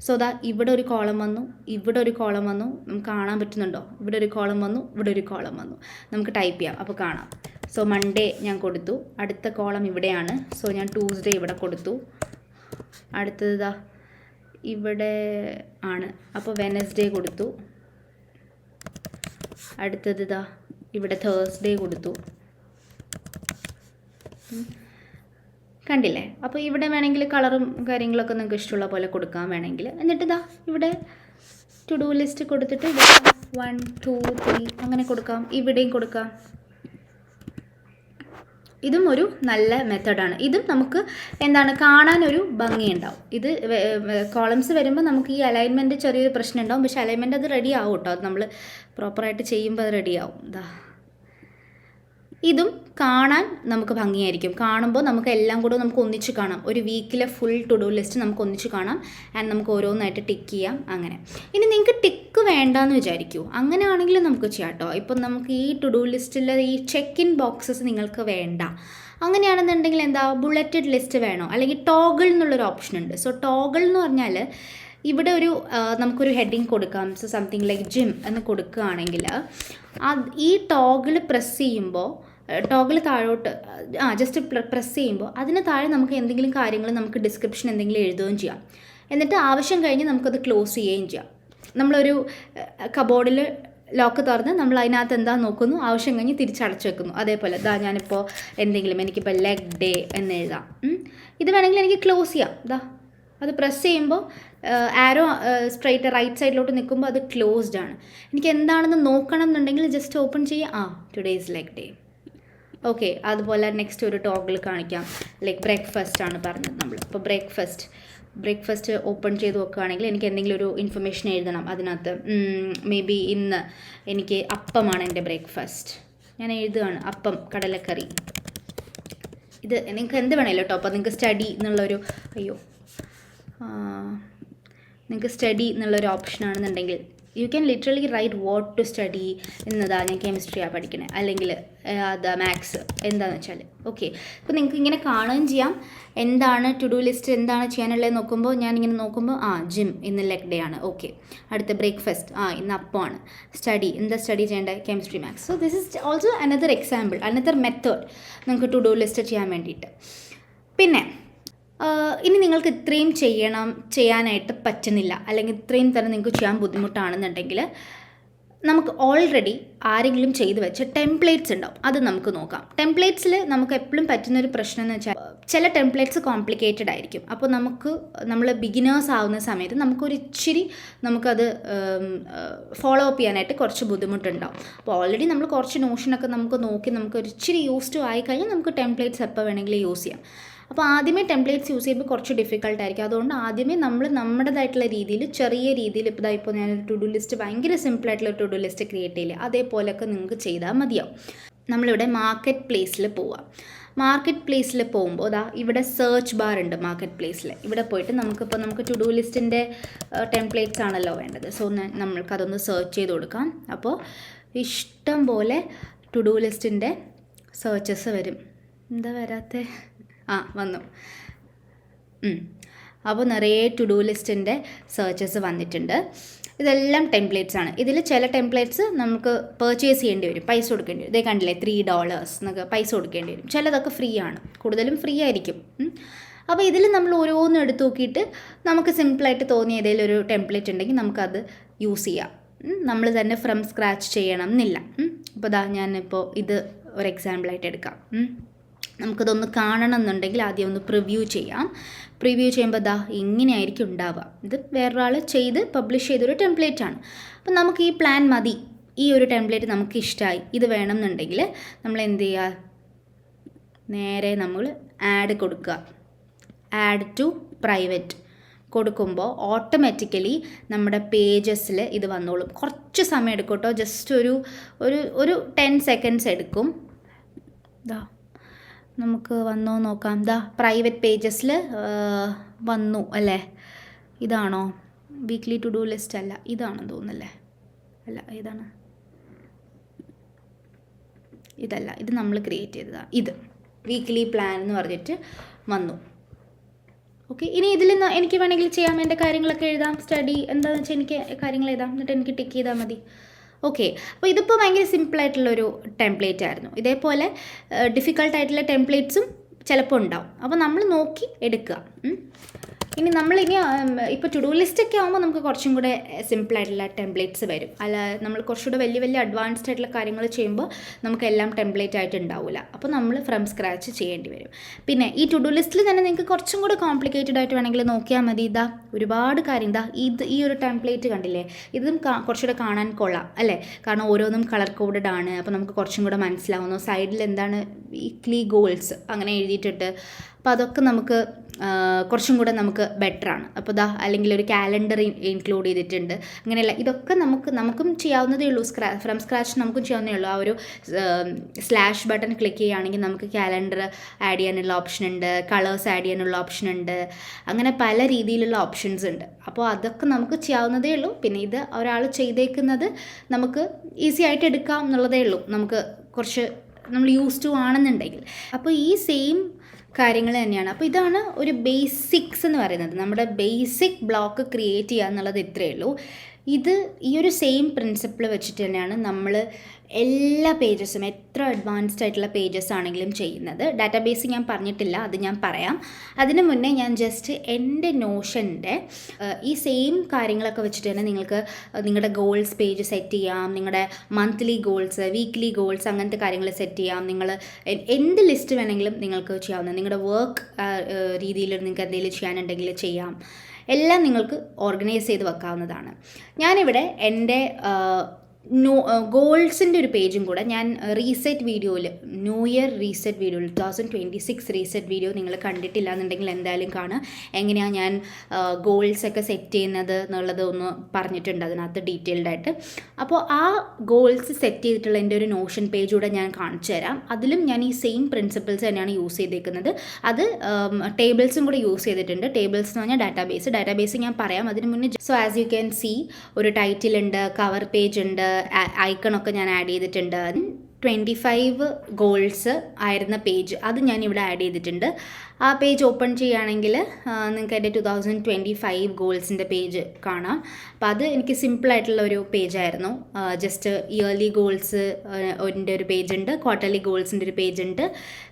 സോ ഇവിടെ ഒരു കോളം വന്നു, ഇവിടെ ഒരു കോളം വന്നു. നമുക്ക് കാണാൻ പറ്റുന്നുണ്ടോ? ഇവിടെ ഒരു കോളം വന്നു, ഇവിടെ ഒരു കോളം വന്നു. നമുക്ക് ടൈപ്പ് ചെയ്യാം, അപ്പോൾ കാണാം. സോ മൺഡേ ഞാൻ കൊടുത്തു. അടുത്ത കോളം ഇവിടെയാണ്. സോ ഞാൻ ട്യൂസ്ഡേ ഇവിടെ കൊടുത്തു. അടുത്തത് ഇവിടെ ആണ്. അപ്പോൾ വെനസ്ഡേ കൊടുത്തു. അടുത്തത് ഇവിടെ തേഴ്സ്ഡേ കൊടുത്തു. കണ്ടില്ലേ? അപ്പോൾ ഇവിടെ വേണമെങ്കിൽ കളറും കാര്യങ്ങളൊക്കെ നിങ്ങൾക്ക് ഇഷ്ടമുള്ള പോലെ കൊടുക്കാൻ വേണമെങ്കിൽ. എന്നിട്ട് ഇവിടെ ടു ഡു ലിസ്റ്റ് കൊടുത്തിട്ട് 1 2 3 അങ്ങനെ കൊടുക്കാം. ഇവിടെയും കൊടുക്കാം. ഇതും ഒരു നല്ല മെത്തേഡാണ്. ഇതും നമുക്ക് കാണാനൊരു ഭംഗിയുണ്ടാവും. ഇത് കോളംസ് വരുമ്പോൾ നമുക്ക് ഈ അലൈൻമെൻറ്റ് ചെറിയൊരു പ്രശ്നം ഉണ്ടാവും. പക്ഷേ അലൈൻമെൻറ്റ് അത് റെഡി ആവും കേട്ടോ. അത് നമ്മൾ പ്രോപ്പറായിട്ട് ചെയ്യുമ്പോൾ അത് റെഡിയാവും. ഇതും കാണാൻ നമുക്ക് ഭംഗിയായിരിക്കും. കാണുമ്പോൾ നമുക്ക് എല്ലാം കൂടെ നമുക്ക് ഒന്നിച്ച് കാണാം. ഒരു വീക്കിലെ ഫുൾ ടു ഡു ലിസ്റ്റ് നമുക്ക് ഒന്നിച്ച് കാണാം. ആൻഡ് നമുക്ക് ഓരോന്നായിട്ട് ടിക്ക് ചെയ്യാം. അങ്ങനെ ഇനി നിങ്ങൾക്ക് ടിക്ക് വേണ്ടാന്ന് വിചാരിക്കൂ, അങ്ങനെയാണെങ്കിൽ നമുക്ക് ചെയ്യാം കേട്ടോ. ഇപ്പം നമുക്ക് ഈ ടു ഡു ലിസ്റ്റിലെ ഈ ചെക്ക് ഇൻ ബോക്സസ് നിങ്ങൾക്ക് വേണ്ട, അങ്ങനെയാണെന്നുണ്ടെങ്കിൽ എന്താ, ബുള്ളറ്റഡ് ലിസ്റ്റ് വേണോ, അല്ലെങ്കിൽ ടോഗിൾ എന്നുള്ളൊരു ഓപ്ഷൻ ഉണ്ട്. സോ ടോഗിൾ എന്ന് പറഞ്ഞാൽ ഇവിടെ ഒരു നമുക്കൊരു ഹെഡിങ് കൊടുക്കാം. സോ സംതിങ് ലൈക്ക് ജിം എന്ന് കൊടുക്കുകയാണെങ്കിൽ ഈ ടോഗിൾ പ്രസ് ചെയ്യുമ്പോൾ, ടോഗിൾ താഴോട്ട് ജസ്റ്റ് പ്രസ് ചെയ്യുമ്പോൾ അതിന് താഴെ നമുക്ക് എന്തെങ്കിലും കാര്യങ്ങൾ നമുക്ക് ഡിസ്ക്രിപ്ഷൻ എന്തെങ്കിലും എഴുതുകയും ചെയ്യാം. എന്നിട്ട് ആവശ്യം കഴിഞ്ഞ് നമുക്കത് ക്ലോസ് ചെയ്യുകയും ചെയ്യാം. നമ്മളൊരു കബോർഡിൽ ലോക്ക് തുറന്ന് നമ്മൾ അതിനകത്ത് എന്താ നോക്കുന്നു, ആവശ്യം കഴിഞ്ഞ് തിരിച്ചടച്ചു വെക്കുന്നു. അതേപോലെ ഞാനിപ്പോൾ എന്തെങ്കിലും എനിക്കിപ്പോൾ ലെഗ് ഡേ എന്ന് എഴുതാം. ഇത് വേണമെങ്കിൽ എനിക്ക് ക്ലോസ് ചെയ്യാം. അത് പ്രസ് ചെയ്യുമ്പോൾ ആരോ സ്ട്രൈറ്റ് റൈറ്റ് സൈഡിലോട്ട് നിൽക്കുമ്പോൾ അത് ക്ലോസ്ഡ് ആണ്. എനിക്ക് എന്താണെന്ന് നോക്കണം എന്നുണ്ടെങ്കിൽ ജസ്റ്റ് ഓപ്പൺ ചെയ്യുക, today is leg day. Okay, അതുപോലെ നെക്സ്റ്റ് ഒരു ടോഗിൾ കാണിക്കാം. ലൈക്ക് ബ്രേക്ക്ഫാസ്റ്റ് ആണ് പറഞ്ഞത് നമ്മൾ. ഇപ്പോൾ ബ്രേക്ക്ഫാസ്റ്റ് ഓപ്പൺ ചെയ്ത് വെക്കുകയാണെങ്കിൽ എനിക്ക് എന്തെങ്കിലും ഒരു ഇൻഫർമേഷൻ എഴുതണം അതിനകത്ത്. മേ ബി ഇന്ന് എനിക്ക് അപ്പമാണ് എൻ്റെ ബ്രേക്ക്ഫാസ്റ്റ്. ഞാൻ എഴുതുകയാണ് അപ്പം കടലക്കറി. ഇത് നിങ്ങൾക്ക് എന്ത് വേണമല്ലോ കേട്ടോ. അപ്പോൾ നിങ്ങൾക്ക് സ്റ്റഡി എന്നുള്ളൊരു നിങ്ങൾക്ക് സ്റ്റഡി എന്നുള്ളൊരു ഓപ്ഷനാണെന്നുണ്ടെങ്കിൽ you can literally write what to study എന്നതാണ്. ഞാൻ കെമിസ്ട്രിയാണ് പഠിക്കണത്, അല്ലെങ്കിൽ മാത്സ് എന്താണെന്ന് വെച്ചാൽ. ഓക്കെ, അപ്പോൾ നിങ്ങൾക്ക് ഇങ്ങനെ കാണുകയും ചെയ്യാം എന്താണ് ടു ഡു ലിസ്റ്റ്, എന്താണ് ചെയ്യാനുള്ളത് നോക്കുമ്പോൾ. ഞാനിങ്ങനെ നോക്കുമ്പോൾ ജിം ഇന്ന് ലെഗ് ഡേ ആണ്. ഓക്കെ, അടുത്ത ബ്രേക്ക്ഫാസ്റ്റ് ഇന്ന് അപ്പമാണ്. സ്റ്റഡി, എന്താ സ്റ്റഡി ചെയ്യേണ്ടത്, chemistry maths. So this is also another example, another method നിങ്ങൾക്ക് ടു ഡു ലിസ്റ്റ് ചെയ്യാൻ വേണ്ടിയിട്ട്. പിന്നെ ഇനി നിങ്ങൾക്ക് ഇത്രയും ചെയ്യാനായിട്ട് പറ്റുന്നില്ല, അല്ലെങ്കിൽ ഇത്രയും തന്നെ നിങ്ങൾക്ക് ചെയ്യാൻ ബുദ്ധിമുട്ടാണെന്നുണ്ടെങ്കിൽ നമുക്ക് ഓൾറെഡി ആരെങ്കിലും ചെയ്തു വെച്ച ടെംപ്ലേറ്റ്സ് ഉണ്ടാവും, അത് നമുക്ക് നോക്കാം. ടെംപ്ലേറ്റ്സിൽ നമുക്ക് എപ്പോഴും പറ്റുന്നൊരു പ്രശ്നം എന്ന് വെച്ചാൽ ചില ടെംപ്ലേറ്റ്സ് കോംപ്ലിക്കേറ്റഡ് ആയിരിക്കും. അപ്പോൾ നമ്മൾ ബിഗിനേഴ്സ് ആവുന്ന സമയത്ത് നമുക്കൊരിച്ചിരി നമുക്കത് ഫോളോ അപ്പ് ചെയ്യാനായിട്ട് കുറച്ച് ബുദ്ധിമുട്ടുണ്ടാവും. അപ്പോൾ ഓൾറെഡി നമ്മൾ കുറച്ച് നോഷനൊക്കെ നമുക്ക് നോക്കി നമുക്കൊരിച്ചിരി യൂസ്ഡ് ആയി കഴിഞ്ഞാൽ നമുക്ക് ടെംപ്ലേറ്റ്സ് എപ്പോൾ വേണമെങ്കിലും യൂസ് ചെയ്യാം. അപ്പോൾ ആദ്യമേ ടെംപ്ലേറ്റ്സ് യൂസ് ചെയ്യുമ്പോൾ കുറച്ച് ഡിഫിക്കൽട്ടായിരിക്കും. അതുകൊണ്ട് ആദ്യമേ നമ്മൾ നമ്മുടേതായിട്ടുള്ള രീതിയിൽ ചെറിയ രീതിയിൽ ഇപ്പോൾ ഞാനൊരു ടു ഡു ലിസ്റ്റ് ഭയങ്കര സിമ്പിളായിട്ടുള്ള ടു ഡു ലിസ്റ്റ് ക്രിയേറ്റ് ചെയ്യില്ലേ, അതേപോലെയൊക്കെ നിങ്ങൾക്ക് ചെയ്താൽ മതിയാവും. നമ്മളിവിടെ മാർക്കറ്റ് പ്ലേസിൽ പോവാം. മാർക്കറ്റ് പ്ലേസിൽ പോകുമ്പോൾ ഇവിടെ സെർച്ച് ബാർ ഉണ്ട്. മാർക്കറ്റ് പ്ലേസിൽ ഇവിടെ പോയിട്ട് നമുക്ക് ടു ഡു ലിസ്റ്റിൻ്റെ ടെംപ്ലേറ്റ്സ് ആണല്ലോ വേണ്ടത്. സോ നമ്മൾക്കതൊന്ന് സെർച്ച് ചെയ്ത് കൊടുക്കാം. അപ്പോൾ ഇഷ്ടം പോലെ ടു ഡു ലിസ്റ്റിൻ്റെ സെർച്ചസ് വരും. എന്താ വരാത്തെ? വന്നു. അപ്പോൾ നിറയെ ടു ഡു ലിസ്റ്റിൻ്റെ സെർച്ചസ് വന്നിട്ടുണ്ട്. ഇതെല്ലാം ടെംപ്ലേറ്റ്സ് ആണ്. ഇതിൽ ചില ടെംപ്ലേറ്റ്സ് നമുക്ക് പർച്ചേസ് ചെയ്യേണ്ടി വരും, പൈസ കൊടുക്കേണ്ടി വരും. ഇതേ കണ്ടില്ലേ, $3 എന്നൊക്കെ പൈസ കൊടുക്കേണ്ടി വരും. ചിലതൊക്കെ ഫ്രീ ആണ്, കൂടുതലും ഫ്രീ ആയിരിക്കും. അപ്പോൾ ഇതിൽ നമ്മൾ ഓരോന്നും എടുത്ത് നോക്കിയിട്ട് നമുക്ക് സിമ്പിളായിട്ട് തോന്നിയ ഏതെങ്കിലും ഒരു ടെംപ്ലേറ്റ് ഉണ്ടെങ്കിൽ നമുക്കത് യൂസ് ചെയ്യാം. നമ്മൾ തന്നെ ഫ്രം സ്ക്രാച്ച് ചെയ്യണം എന്നില്ല. അപ്പോൾ ഞാനിപ്പോൾ ഇത് ഒരു എക്സാമ്പിളായിട്ട് എടുക്കാം. നമുക്കതൊന്ന് കാണണം എന്നുണ്ടെങ്കിൽ ആദ്യം ഒന്ന് പ്രിവ്യൂ ചെയ്യാം. പ്രിവ്യൂ ചെയ്യുമ്പോൾ ഇങ്ങനെയായിരിക്കും ഉണ്ടാവുക. ഇത് വേറൊരാൾ ചെയ്ത് പബ്ലിഷ് ചെയ്തൊരു ടെംപ്ലേറ്റ് ആണ്. അപ്പം നമുക്ക് ഈ പ്ലാൻ മതി, ഈ ഒരു ടെംപ്ലേറ്റ് നമുക്ക് ഇഷ്ടമായി, ഇത് വേണം എന്നുണ്ടെങ്കിൽ നമ്മൾ എന്ത് ചെയ്യുക, നേരെ നമ്മൾ ആഡ് കൊടുക്കുക. ആഡ് ടു പ്രൈവറ്റ് കൊടുക്കുമ്പോൾ ഓട്ടോമാറ്റിക്കലി നമ്മുടെ പേജസിൽ ഇത് വന്നോളും. കുറച്ച് സമയം എടുക്കും കേട്ടോ, ജസ്റ്റ് ഒരു 10 സെക്കൻഡ്സ് എടുക്കും. നമുക്ക് വന്നോ നോക്കാം. പ്രൈവറ്റ് പേജസിൽ വന്നു അല്ലേ. ഇതാണോ വീക്ക്ലി ടു ഡു ലിസ്റ്റ്? അല്ല, ഇതാണെന്ന് തോന്നുന്നല്ലേ. അല്ല, ഇതാണ്, ഇതല്ല, ഇത് നമ്മൾ ക്രിയേറ്റ് ചെയ്തതാണ്. ഇത് വീക്ക്ലി പ്ലാൻ എന്ന് പറഞ്ഞിട്ട് വന്നു. ഓക്കെ, ഇനി ഇതിൽ എനിക്ക് വേണമെങ്കിൽ ചെയ്യാം. എൻ്റെ കാര്യങ്ങളൊക്കെ എഴുതാം. സ്റ്റഡി എന്താണെന്ന് വെച്ചാൽ എനിക്ക് കാര്യങ്ങൾ എഴുതാം, എന്നിട്ട് എനിക്ക് ടിക്ക് ചെയ്താൽ മതി. ഓക്കെ, അപ്പോൾ ഇതിപ്പോൾ ഭയങ്കര സിമ്പിളായിട്ടുള്ളൊരു ടെംപ്ലേറ്റ് ആയിരുന്നു. ഇതേപോലെ ഡിഫിക്കൽട്ടായിട്ടുള്ള ടെംപ്ലേറ്റ്സും ചിലപ്പോൾ ഉണ്ടാവും. അപ്പോൾ നമ്മൾ നോക്കി എടുക്കുക. ഇനി ഇപ്പോൾ ടു ഡു ലിസ്റ്റൊക്കെ ആകുമ്പോൾ നമുക്ക് കുറച്ചും കൂടെ സിമ്പിളായിട്ടുള്ള ടെംപ്ലേറ്റ്സ് വരും. അല്ല, നമ്മൾ കുറച്ചുകൂടെ വലിയ അഡ്വാൻസ്ഡ് ആയിട്ടുള്ള കാര്യങ്ങൾ ചെയ്യുമ്പോൾ നമുക്കെല്ലാം ടെംപ്ലേറ്റ് ആയിട്ട് ഉണ്ടാവില്ല. അപ്പോൾ നമ്മൾ ഫ്രം സ്ക്രാച്ച് ചെയ്യേണ്ടി വരും. പിന്നെ ഈ ടു ഡു ലിസ്റ്റിൽ തന്നെ നിങ്ങൾക്ക് കുറച്ചും കൂടെ കോംപ്ലിക്കേറ്റഡ് ആയിട്ട് വേണമെങ്കിൽ നോക്കിയാൽ മതി. ഒരുപാട് കാര്യം ഈ ഒരു ടെംപ്ലേറ്റ് കണ്ടില്ലേ, ഇതും കുറച്ചുകൂടെ കാണാൻ കൊള്ളാം അല്ലേ, കാരണം ഓരോന്നും കളർ കോഡഡ് ആണ്. അപ്പോൾ നമുക്ക് കുറച്ചും കൂടെ മനസ്സിലാവുന്നു. സൈഡിൽ എന്താണ് വീക്ക്ലി ഗോൾസ് അങ്ങനെ എഴുതിയിട്ടിട്ട്, അപ്പോൾ അതൊക്കെ നമുക്ക് കുറച്ചും കൂടെ നമുക്ക് ബെറ്ററാണ്. അപ്പോൾ അല്ലെങ്കിൽ ഒരു കാലണ്ടർ ഇൻക്ലൂഡ് ചെയ്തിട്ടുണ്ട്. അങ്ങനെയല്ല, ഇതൊക്കെ നമുക്കും ചെയ്യാവുന്നതേ ഉള്ളൂ. ഫ്രം സ്ക്രാച്ച് നമുക്കും ചെയ്യാവുന്നതേ ഉള്ളൂ. ആ ഒരു സ്ലാഷ് ബട്ടൺ ക്ലിക്ക് ചെയ്യുകയാണെങ്കിൽ നമുക്ക് കാലണ്ടർ ആഡ് ചെയ്യാനുള്ള ഓപ്ഷൻ ഉണ്ട്, കളേഴ്സ് ആഡ് ചെയ്യാനുള്ള ഓപ്ഷൻ ഉണ്ട്, അങ്ങനെ പല രീതിയിലുള്ള ഓപ്ഷൻസ് ഉണ്ട്. അപ്പോൾ അതൊക്കെ നമുക്ക് ചെയ്യാവുന്നതേ ഉള്ളൂ. പിന്നെ ഇത് ഒരാൾ ചെയ്തേക്കുന്നത് നമുക്ക് ഈസി ആയിട്ട് എടുക്കാം എന്നുള്ളതേ ഉള്ളൂ, നമുക്ക് കുറച്ച് നമ്മൾ യൂസ് ടു ആണെന്നുണ്ടെങ്കിൽ. അപ്പോൾ ഈ സെയിം കാര്യങ്ങൾ തന്നെയാണ്. അപ്പോൾ ഇതാണ് ഒരു ബേസിക്സ് എന്ന് പറയുന്നത്. നമ്മുടെ ബേസിക് ബ്ലോക്ക് ക്രിയേറ്റ് ചെയ്യുക എന്നുള്ളത് ഇത്രയേ ഉള്ളൂ. ഈ ഒരു സെയിം പ്രിൻസിപ്പിൾ വെച്ചിട്ട് തന്നെയാണ് നമ്മൾ എല്ലാ പേജസും, എത്ര അഡ്വാൻസ്ഡ് ആയിട്ടുള്ള പേജസ് ആണെങ്കിലും ചെയ്യുന്നത്. ഡാറ്റാബേസ് ഞാൻ പറഞ്ഞിട്ടില്ല, അത് ഞാൻ പറയാം. അതിന് മുന്നേ ഞാൻ ജസ്റ്റ് എൻ്റെ നോഷൻ്റെ ഈ സെയിം കാര്യങ്ങളൊക്കെ വെച്ചിട്ട് തന്നെ നിങ്ങൾക്ക് നിങ്ങളുടെ ഗോൾസ് പേജ് സെറ്റ് ചെയ്യാം, നിങ്ങളുടെ മന്ത്ലി ഗോൾസ്, വീക്ക്ലി ഗോൾസ്, അങ്ങനത്തെ കാര്യങ്ങൾ സെറ്റ് ചെയ്യാം. നിങ്ങൾ എന്ത് ലിസ്റ്റ് വേണമെങ്കിലും നിങ്ങൾക്ക് ചെയ്യാവുന്നത്. നിങ്ങളുടെ വർക്ക് രീതിയിൽ നിങ്ങൾക്ക് എന്തെങ്കിലും ചെയ്യാനുണ്ടെങ്കിൽ ചെയ്യാം. എല്ലാം നിങ്ങൾക്ക് ഓർഗനൈസ് ചെയ്ത് വെക്കാവുന്നതാണ്. ഞാനിവിടെ എൻ്റെ ഗോൾസിൻ്റെ ഒരു പേജും കൂടെ ഞാൻ റീസെറ്റ് വീഡിയോയിൽ, ന്യൂ ഇയർ റീസെറ്റ് വീഡിയോയിൽ 2026 റീസെറ്റ് വീഡിയോ നിങ്ങൾ കണ്ടിട്ടില്ല എന്നുണ്ടെങ്കിൽ എന്തായാലും കാണുക. എങ്ങനെയാണ് ഞാൻ ഗോൾസൊക്കെ സെറ്റ് ചെയ്യുന്നത് എന്നുള്ളത് ഒന്ന് പറഞ്ഞിട്ടുണ്ട് അതിനകത്ത് ഡീറ്റെയിൽഡായിട്ട്. അപ്പോൾ ആ ഗോൾസ് സെറ്റ് ചെയ്തിട്ടുള്ള എൻ്റെ ഒരു നോഷൻ പേജ് കൂടെ ഞാൻ കാണിച്ചു തരാം. അതിലും ഞാൻ ഈ സെയിം പ്രിൻസിപ്പിൾസ് തന്നെയാണ് യൂസ് ചെയ്തേക്കുന്നത്. അത് ടേബിൾസും കൂടെ യൂസ് ചെയ്തിട്ടുണ്ട്. ടേബിൾസ് എന്ന് പറഞ്ഞാൽ ഡാറ്റാബേസ് ഞാൻ പറയാം. അതിന് മുന്നേ ആസ് യു ക്യാൻ സീ ഒരു ടൈറ്റിൽ ഉണ്ട്, കവർ പേജ് ഉണ്ട്, ഐക്കണൊക്കെ ഞാൻ ആഡ് ചെയ്തിട്ടുണ്ട്. 25 ഗോൾസ് ആയിരുന്ന പേജ് അത് ഞാനിവിടെ ആഡ് ചെയ്തിട്ടുണ്ട്. ആ പേജ് ഓപ്പൺ ചെയ്യുകയാണെങ്കിൽ നിങ്ങൾക്ക് എൻ്റെ 2025 ഗോൾസിൻ്റെ പേജ് കാണാം. അപ്പോൾ അത് എനിക്ക് സിമ്പിളായിട്ടുള്ള ഒരു പേജായിരുന്നു. ജസ്റ്റ് ഇയർലി ഗോൾസ് ഒരു പേജുണ്ട്, ക്വാർട്ടർലി ഗോൾസിൻ്റെ ഒരു പേജുണ്ട്,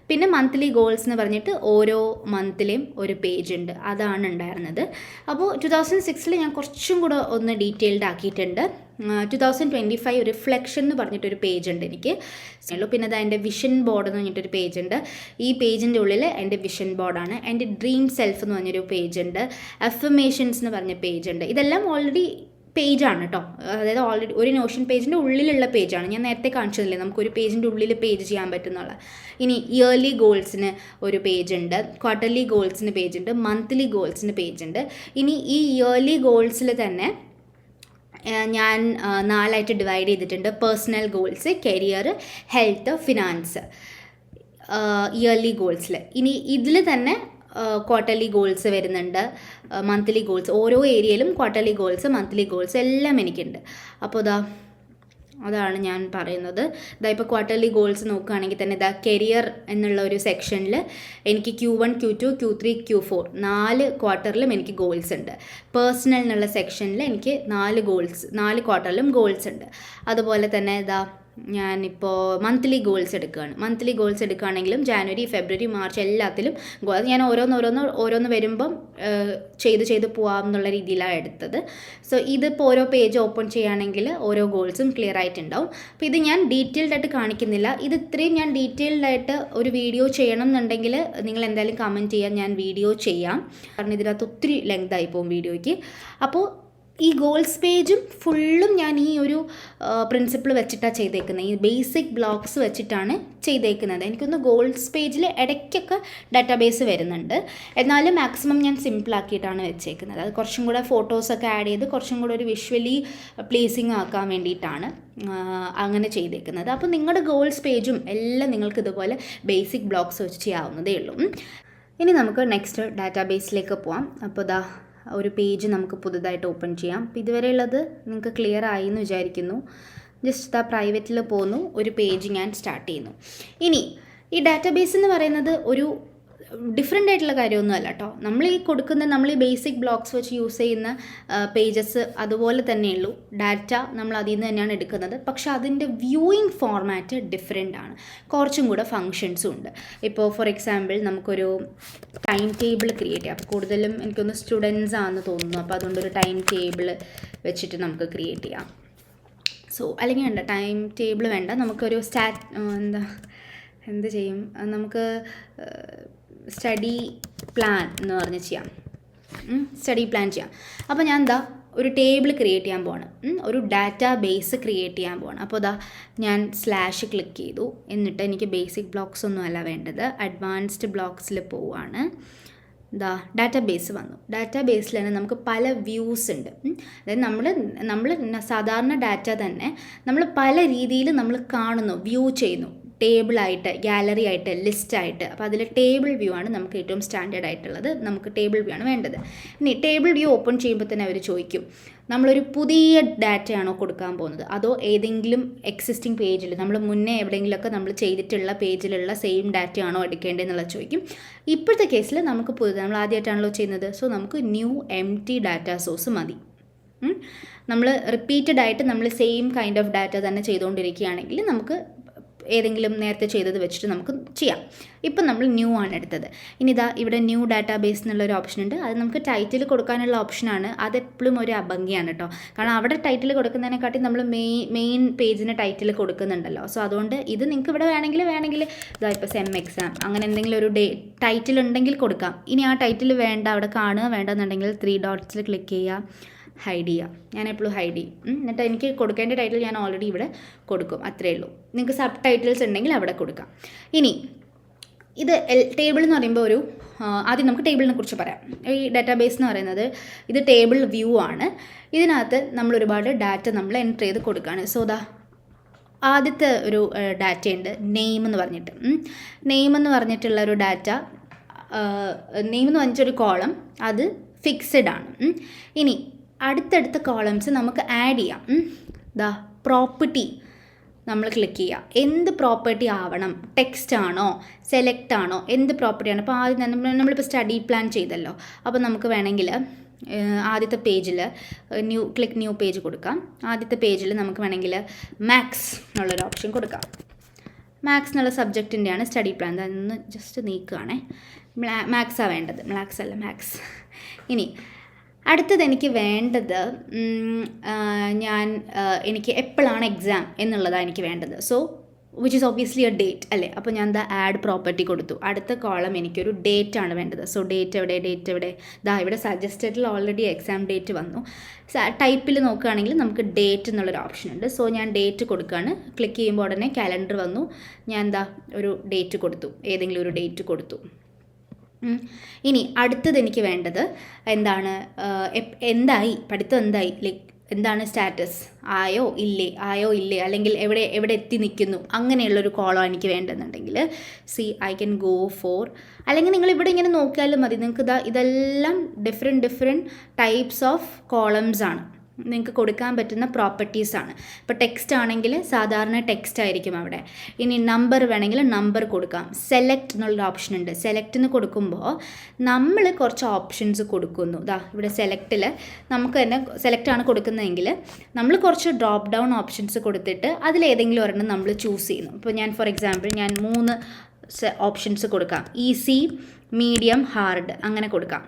പിന്നെ മന്ത്ലി ഗോൾസ് എന്ന് പറഞ്ഞിട്ട് ഓരോ മന്തിലെയും ഒരു പേജ് ഉണ്ട്. അതാണ് ഉണ്ടായിരുന്നത്. അപ്പോൾ 2006 ഞാൻ കുറച്ചും കൂടെ ഒന്ന് ഡീറ്റെയിൽഡ് ആക്കിയിട്ടുണ്ട്. 2025 റിഫ്ലക്ഷൻ എന്ന് പറഞ്ഞിട്ടൊരു പേജ് ഉണ്ട് എനിക്ക്. പിന്നെ അത് എൻ്റെ വിഷൻ ബോർഡ് എന്ന് പറഞ്ഞിട്ടൊരു പേജ് ഉണ്ട്. ഈ പേജിൻ്റെ ഉള്ളിൽ എൻ്റെ വിഷൻ ബോർഡാണ്. എൻ്റെ ഡ്രീം സെൽഫ് എന്ന് പറഞ്ഞൊരു പേജ് ഉണ്ട്. അഫർമേഷൻസ് എന്ന് പറഞ്ഞ പേജ് ഉണ്ട്. ഇതെല്ലാം ഓൾറെഡി പേജാണ് കേട്ടോ. അതായത് ഓൾറെഡി ഒരു നോഷൻ പേജിൻ്റെ ഉള്ളിലുള്ള പേജാണ്. ഞാൻ നേരത്തെ കാണിച്ചതില്ലേ നമുക്കൊരു പേജിൻ്റെ ഉള്ളിൽ പേജ് ചെയ്യാൻ പറ്റുന്നുള്ള. ഇനി ഇയർലി ഗോൾസിന് ഒരു പേജുണ്ട്, ക്വാർട്ടർലി ഗോൾസിന് പേജുണ്ട്, മന്ത്ലി ഗോൾസിന് പേജുണ്ട്. ഇനി ഈ ഇയർലി ഗോൾസിൽ തന്നെ ഞാൻ 4 ഡിവൈഡ് ചെയ്തിട്ടുണ്ട്. Personal goals, career, health, finance, yearly ഗോൾസിൽ. ഇനി ഇതിൽ തന്നെ ക്വാർട്ടർലി ഗോൾസ് വരുന്നുണ്ട്, മന്ത്ലി ഗോൾസ്, ഓരോ ഏരിയയിലും ക്വാർട്ടർലി ഗോൾസ്, മന്ത്ലി ഗോൾസ് എല്ലാം എനിക്കുണ്ട്. അപ്പോൾ അതാണ് ഞാൻ പറയുന്നത്. ഇപ്പോൾ ക്വാർട്ടർലി ഗോൾസ് നോക്കുകയാണെങ്കിൽ തന്നെ കരിയർ എന്നുള്ള ഒരു സെക്ഷനിൽ എനിക്ക് Q1, Q2, Q3, Q4 4 ക്വാർട്ടറിലും എനിക്ക് ഗോൾസ് ഉണ്ട്. പേഴ്സണൽ എന്നുള്ള സെക്ഷനിൽ എനിക്ക് 4 ക്വാർട്ടറിലും ഗോൾസ് ഉണ്ട്. അതുപോലെ തന്നെ ഞാനിപ്പോൾ മന്ത്ലി ഗോൾസ് എടുക്കുകയാണെങ്കിലും ജാനുവരി, ഫെബ്രുവരി, മാർച്ച് എല്ലാത്തിലും ഞാൻ ഓരോന്ന് വരുമ്പം ചെയ്ത് പോകാം എന്നുള്ള രീതിയിലാണ് എടുത്തത്. സോ ഇതിപ്പോൾ ഓരോ പേജ് ഓപ്പൺ ചെയ്യുകയാണെങ്കിൽ ഓരോ ഗോൾസും ക്ലിയർ ആയിട്ടുണ്ടാവും. അപ്പോൾ ഇത് ഞാൻ ഡീറ്റെയിൽഡായിട്ട് കാണിക്കുന്നില്ല. ഇത് ഇത്രയും ഞാൻ ഡീറ്റെയിൽഡായിട്ട് ഒരു വീഡിയോ ചെയ്യണം എന്നുണ്ടെങ്കിൽ നിങ്ങൾ എന്തായാലും കമൻറ്റ് ചെയ്യാം, ഞാൻ വീഡിയോ ചെയ്യാം. കാരണം ഇതിനകത്ത് ഒത്തിരി ലെങ്ത് ആയി പോകും വീഡിയോയ്ക്ക്. അപ്പോൾ ഈ ഗോൾസ് പേജും ഫുള്ളും ഞാൻ ഈ ഒരു പ്രിൻസിപ്പിൾ വെച്ചിട്ടാണ് ചെയ്തേക്കുന്നത്. ഈ ബേസിക് ബ്ലോക്സ് വെച്ചിട്ടാണ് ചെയ്തേക്കുന്നത്. എനിക്കൊന്ന് ഗോൾസ് പേജിൽ ഇടയ്ക്കൊക്കെ ഡാറ്റാബേസ് വരുന്നുണ്ട്, എന്നാലും മാക്സിമം ഞാൻ സിമ്പിളാക്കിയിട്ടാണ് വെച്ചേക്കുന്നത്. അത് കുറച്ചും കൂടെ ഫോട്ടോസൊക്കെ ആഡ് ചെയ്ത് കുറച്ചും കൂടെ ഒരു വിഷ്വലി പ്ലീസിങ് ആക്കാൻ വേണ്ടിയിട്ടാണ് അങ്ങനെ ചെയ്തേക്കുന്നത്. അപ്പോൾ നിങ്ങളുടെ ഗോൾസ് പേജും എല്ലാം നിങ്ങൾക്ക് ഇതുപോലെ ബേസിക് ബ്ലോക്സ് വെച്ച് ചെയ്യാവുന്നതേ ഉള്ളൂ. ഇനി നമുക്ക് നെക്സ്റ്റ് ഡാറ്റാബേസിലേക്ക് പോവാം. അപ്പോൾ ഒരു പേജ് നമുക്ക് പുതുതായിട്ട് ഓപ്പൺ ചെയ്യാം. അപ്പോൾ ഇതുവരെയുള്ളത് നിങ്ങൾക്ക് ക്ലിയർ ആയി എന്ന് വിചാരിക്കുന്നു. ജസ്റ്റ് പ്രൈവറ്റിൽ പോകുന്നു, ഒരു പേജ് ഞാൻ സ്റ്റാർട്ട് ചെയ്യുന്നു. ഇനി ഈ ഡാറ്റാബേസ് എന്ന് പറയുന്നത് ഒരു ഡിഫറെൻ്റ് ആയിട്ടുള്ള കാര്യമൊന്നുമല്ല കേട്ടോ. നമ്മൾ ഈ ബേസിക് ബ്ലോക്സ് വെച്ച് യൂസ് ചെയ്യുന്ന പേജസ് അതുപോലെ തന്നെയുള്ളൂ. ഡാറ്റ നമ്മൾ അതിൽ നിന്ന് തന്നെയാണ് എടുക്കുന്നത്. പക്ഷേ അതിൻ്റെ വ്യൂയിങ് ഫോർമാറ്റ് ഡിഫറെൻ്റ് ആണ്. കുറച്ചും കൂടെ ഫങ്ഷൻസും ഉണ്ട്. ഇപ്പോൾ ഫോർ എക്സാമ്പിൾ നമുക്കൊരു ടൈം ടേബിൾ ക്രിയേറ്റ് ചെയ്യാം. അപ്പോൾ കൂടുതലും എനിക്കൊന്ന് സ്റ്റുഡൻസ് ആണെന്ന് തോന്നുന്നു. അപ്പോൾ അതുകൊണ്ടൊരു ടൈം ടേബിൾ വെച്ചിട്ട് നമുക്ക് ക്രിയേറ്റ് ചെയ്യാം. അല്ലെങ്കിൽ വേണ്ട, ടൈം ടേബിൾ വേണ്ട, നമുക്കൊരു എന്ത് ചെയ്യും, നമുക്ക് സ്റ്റഡി പ്ലാൻ എന്ന് പറഞ്ഞ് ചെയ്യാം. സ്റ്റഡി പ്ലാൻ ചെയ്യാം. അപ്പോൾ ഞാൻ എന്താ ഒരു ടേബിൾ ക്രിയേറ്റ് ചെയ്യാൻ പോവാണ്, ഒരു ഡാറ്റാ ബേസ് ക്രിയേറ്റ് ചെയ്യാൻ പോവാണ്. അപ്പോൾ ഞാൻ / ക്ലിക്ക് ചെയ്തു. എന്നിട്ട് എനിക്ക് ബേസിക് ബ്ലോക്സ് ഒന്നുമല്ല വേണ്ടത്, അഡ്വാൻസ്ഡ് ബ്ലോക്സിൽ പോവുകയാണ്. ഡാറ്റാബേസ് വന്നു. ഡാറ്റാബേസിൽ തന്നെ നമുക്ക് പല വ്യൂസ് ഉണ്ട്. അതായത് നമ്മൾ സാധാരണ ഡാറ്റ തന്നെ നമ്മൾ പല രീതിയിൽ നമ്മൾ കാണുന്നു, വ്യൂ ചെയ്യുന്നു, ടേബിളായിട്ട്, ഗാലറി ആയിട്ട്, ലിസ്റ്റായിട്ട്. അപ്പോൾ അതിൽ ടേബിൾ വ്യൂ ആണ് നമുക്ക് ഏറ്റവും സ്റ്റാൻഡേർഡ് ആയിട്ടുള്ളത്. നമുക്ക് ടേബിൾ വ്യൂ ആണ് വേണ്ടത്. ഇനി ടേബിൾ വ്യൂ ഓപ്പൺ ചെയ്യുമ്പോൾ തന്നെ അവർ ചോദിക്കും, നമ്മളൊരു പുതിയ ഡാറ്റയാണോ കൊടുക്കാൻ പോകുന്നത്, അതോ ഏതെങ്കിലും എക്സിസ്റ്റിംഗ് പേജിൽ നമ്മൾ മുന്നേ എവിടെയെങ്കിലുമൊക്കെ നമ്മൾ ചെയ്തിട്ടുള്ള പേജിലുള്ള സെയിം ഡാറ്റയാണോ എടുക്കേണ്ടതെന്നുള്ളത് ചോദിക്കും. ഇപ്പോഴത്തെ കേസിൽ നമുക്ക് നമ്മൾ ആദ്യമായിട്ടാണല്ലോ ചെയ്യുന്നത്, സോ നമുക്ക് ന്യൂ എംപ്റ്റി ഡാറ്റ സോഴ്സ് മതി. നമ്മൾ റിപ്പീറ്റഡ് ആയിട്ട് നമ്മൾ സെയിം കൈൻഡ് ഓഫ് ഡാറ്റ തന്നെ ചെയ്തുകൊണ്ടിരിക്കുകയാണെങ്കിൽ നമുക്ക് ഏതെങ്കിലും നേരത്തെ ചെയ്തത് വെച്ചിട്ട് നമുക്ക് ചെയ്യാം. ഇപ്പം നമ്മൾ ന്യൂ ആണ് എടുത്തത്. ഇനി ഇവിടെ ന്യൂ ഡാറ്റാബേസ് എന്നുള്ളൊരു ഓപ്ഷൻ ഉണ്ട്. അത് നമുക്ക് ടൈറ്റിൽ കൊടുക്കാനുള്ള ഓപ്ഷനാണ്. അതെപ്പോഴും ഒരു അഭംഗിയാണ് കേട്ടോ. കാരണം അവിടെ ടൈറ്റിൽ കൊടുക്കുന്നതിനെക്കാട്ടി നമ്മൾ മെയിൻ പേജിന് ടൈറ്റിൽ കൊടുക്കുന്നുണ്ടല്ലോ. സോ അതുകൊണ്ട് ഇത് നിങ്ങൾക്ക് ഇവിടെ വേണമെങ്കിൽ ഇപ്പോൾ സെം എക്സാം അങ്ങനെ എന്തെങ്കിലും ഒരു ടൈറ്റിൽ ഉണ്ടെങ്കിൽ കൊടുക്കാം. ഇനി ആ ടൈറ്റിൽ വേണ്ട, അവിടെ കാണുക വേണ്ടെന്നുണ്ടെങ്കിൽ 3 ഡോട്ട്സിൽ ക്ലിക്ക് ചെയ്യുക, ഹൈഡ് ചെയ്യുക. ഞാൻ എപ്പോഴും ഹൈഡ് ചെയ്യും. എന്നിട്ട് എനിക്ക് കൊടുക്കേണ്ട ടൈറ്റിൽ ഞാൻ ഓൾറെഡി ഇവിടെ കൊടുക്കും, അത്രയേ ഉള്ളൂ. നിങ്ങൾക്ക് സബ് ടൈറ്റിൽസ് ഉണ്ടെങ്കിൽ അവിടെ കൊടുക്കാം. ഇനി ഇത് ടേബിൾ എന്ന് പറയുമ്പോൾ ആദ്യം നമുക്ക് ടേബിളിനെ കുറിച്ച് പറയാം. ഈ ഡാറ്റാബേസ് എന്ന് പറയുന്നത് ഇത് ടേബിൾ വ്യൂ ആണ്. ഇതിനകത്ത് നമ്മൾ ഒരുപാട് ഡാറ്റ നമ്മൾ എൻ്റർ ചെയ്ത് കൊടുക്കുകയാണ്. സോ ആദ്യത്തെ ഒരു ഡാറ്റയുണ്ട്, നെയിം എന്ന് പറഞ്ഞിട്ട്. നെയിം എന്ന് പറഞ്ഞിട്ടുള്ള ഒരു ഡാറ്റ, നെയിം എന്ന് പറഞ്ഞിട്ടൊരു കോളം, അത് ഫിക്സഡ് ആണ്. ഇനി അടുത്തടുത്ത കോളംസ് നമുക്ക് ആഡ് ചെയ്യാം. പ്രോപ്പർട്ടി നമ്മൾ ക്ലിക്ക് ചെയ്യുക. എന്ത് പ്രോപ്പർട്ടി ആവണം, ടെക്സ്റ്റ് ആണോ, സെലക്ട് ആണോ, എന്ത് പ്രോപ്പർട്ടിയാണ്. അപ്പോൾ ആദ്യം നമ്മളിപ്പോൾ സ്റ്റഡി പ്ലാൻ ചെയ്തല്ലോ. അപ്പോൾ നമുക്ക് വേണമെങ്കിൽ ആദ്യത്തെ പേജിൽ ന്യൂ പേജ് കൊടുക്കാം. ആദ്യത്തെ പേജിൽ നമുക്ക് വേണമെങ്കിൽ മാത്സ് എന്നുള്ളൊരു ഓപ്ഷൻ കൊടുക്കാം. മാത്സ് എന്നുള്ള സബ്ജക്റ്റിൻ്റെയാണ് സ്റ്റഡി പ്ലാൻ. അതൊന്ന് ജസ്റ്റ് നീക്കുകയാണേ. മാത്സാണ് വേണ്ടത്, മാത്സ്. ഇനി അടുത്തത് എനിക്ക് വേണ്ടത് എനിക്ക് എപ്പോഴാണ് എക്സാം എന്നുള്ളതാണ് എനിക്ക് വേണ്ടത്. So which is obviously A date അല്ലേ. അപ്പോൾ ഞാൻ ആഡ് പ്രോപ്പർട്ടി കൊടുത്തു. അടുത്ത കോളം എനിക്കൊരു ഡേറ്റ് ആണ് വേണ്ടത്. സോ ഡേറ്റ് എവിടെ, ഇവിടെ സജസ്റ്റഡിൽ ഓൾറെഡി എക്സാം ഡേറ്റ് വന്നു. ടൈപ്പിൽ നോക്കുകയാണെങ്കിൽ നമുക്ക് ഡേറ്റ് എന്നുള്ളൊരു ഓപ്ഷൻ ഉണ്ട്. സോ ഞാൻ ഡേറ്റ് കൊടുക്കുകയാണ്. ക്ലിക്ക് ചെയ്യുമ്പോൾ ഉടനെ കാലണ്ടർ വന്നു. ഞാൻ ഒരു ഡേറ്റ് കൊടുത്തു, ഏതെങ്കിലും ഒരു ഡേറ്റ് കൊടുത്തു. ഇനി അടുത്തത് എനിക്ക് വേണ്ടത് പഠിത്തം എന്തായി, ലൈക്ക് എന്താണ് സ്റ്റാറ്റസ്, ആയോ ഇല്ലേ, അല്ലെങ്കിൽ എവിടെ എത്തി നിൽക്കുന്നു, അങ്ങനെയുള്ളൊരു കോളോ എനിക്ക് വേണ്ടെന്നുണ്ടെങ്കിൽ ഐ ക്യാൻ ഗോ ഫോർ, അല്ലെങ്കിൽ നിങ്ങൾ ഇവിടെ ഇങ്ങനെ നോക്കിയാലും മതി. നിങ്ങൾക്ക് ഇതെല്ലാം ഡിഫറെൻറ്റ് ടൈപ്സ് ഓഫ് കോളംസ് ആണ് നിങ്ങൾക്ക് കൊടുക്കാൻ പറ്റുന്ന പ്രോപ്പർട്ടീസാണ്. ഇപ്പോൾ ടെക്സ്റ്റ് ആണെങ്കിൽ സാധാരണ ടെക്സ്റ്റ് ആയിരിക്കും അവിടെ. ഇനി നമ്പർ വേണമെങ്കിൽ നമ്പർ കൊടുക്കാം. സെലക്ട് എന്നുള്ള ഓപ്ഷൻ ഉണ്ട്. സെലക്റ്റിന് കൊടുക്കുമ്പോൾ നമ്മൾ കുറച്ച് ഓപ്ഷൻസ് കൊടുക്കുന്നു. ഇവിടെ സെലക്റ്റിൽ നമുക്ക് തന്നെ സെലക്റ്റാണ് കൊടുക്കുന്നതെങ്കിൽ നമ്മൾ കുറച്ച് ഡ്രോപ്പ് ഡൗൺ ഓപ്ഷൻസ് കൊടുത്തിട്ട് അതിലേതെങ്കിലും ഒരെണ്ണം നമ്മൾ ചൂസ് ചെയ്യുന്നു. ഇപ്പോൾ ഞാൻ ഫോർ എക്സാമ്പിൾ 3 ഓപ്ഷൻസ് കൊടുക്കാം. ഈസി, മീഡിയം, ഹാർഡ് അങ്ങനെ കൊടുക്കാം.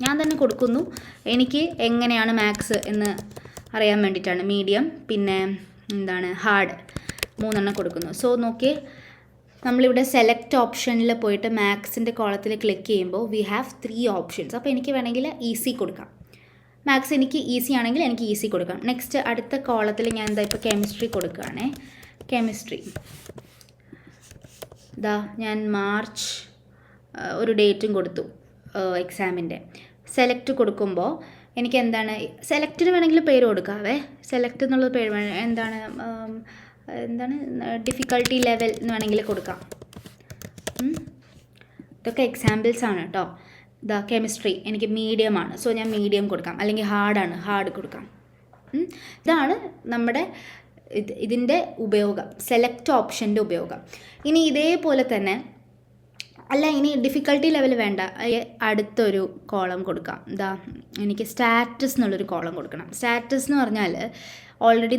ഞാൻ തന്നെ കൊടുക്കുന്നു. എനിക്ക് എങ്ങനെയാണ് മാത്സ് എന്ന് അറിയാൻ വേണ്ടിയിട്ടാണ്. മീഡിയം, പിന്നെ ഹാർഡ് 3 കൊടുക്കുന്നു. സോ നോക്കിയേ, നമ്മളിവിടെ സെലക്ട് ഓപ്ഷനിൽ പോയിട്ട് മാത്സിൻ്റെ കോളത്തിൽ ക്ലിക്ക് ചെയ്യുമ്പോൾ വി ഹാവ് 3 ഓപ്ഷൻസ്. അപ്പോൾ എനിക്ക് വേണമെങ്കിൽ ഈസി കൊടുക്കാം. മാത്സ് എനിക്ക് ഈസി ആണെങ്കിൽ എനിക്ക് ഈസി കൊടുക്കാം. നെക്സ്റ്റ് അടുത്ത കോളത്തിൽ ഞാൻ ഇപ്പോൾ കെമിസ്ട്രി കൊടുക്കുകയാണേ. കെമിസ്ട്രി ഞാൻ മാർച്ച് ഒരു ഡേറ്റും കൊടുത്തു എക്സാമിൻ്റെ. സെലക്ട് കൊടുക്കുമ്പോൾ എനിക്ക് സെലക്റ്റിന് വേണമെങ്കിൽ പേര് കൊടുക്കാവേ. സെലക്ട് എന്നുള്ള പേര് ഡിഫിക്കൽട്ടി ലെവൽ എന്ന് വേണമെങ്കിൽ കൊടുക്കാം. ഇതൊക്കെ എക്സാമ്പിൾസ് ആണ് കേട്ടോ. കെമിസ്ട്രി എനിക്ക് മീഡിയമാണ്, സോ ഞാൻ മീഡിയം കൊടുക്കാം. അല്ലെങ്കിൽ ഹാർഡ് കൊടുക്കാം. ഇതാണ് നമ്മുടെ ഇതിൻ്റെ ഉപയോഗം, സെലക്ട് ഓപ്ഷൻ്റെ ഉപയോഗം. ഇനി ഇതേപോലെ തന്നെ ഇനി ഡിഫിക്കൽട്ടി ലെവൽ വേണ്ട, അടുത്തൊരു കോളം കൊടുക്കാം. എനിക്ക് സ്റ്റാറ്റസ് എന്നുള്ളൊരു കോളം കൊടുക്കണം. സ്റ്റാറ്റസ് എന്ന് പറഞ്ഞാൽ ഓൾറെഡി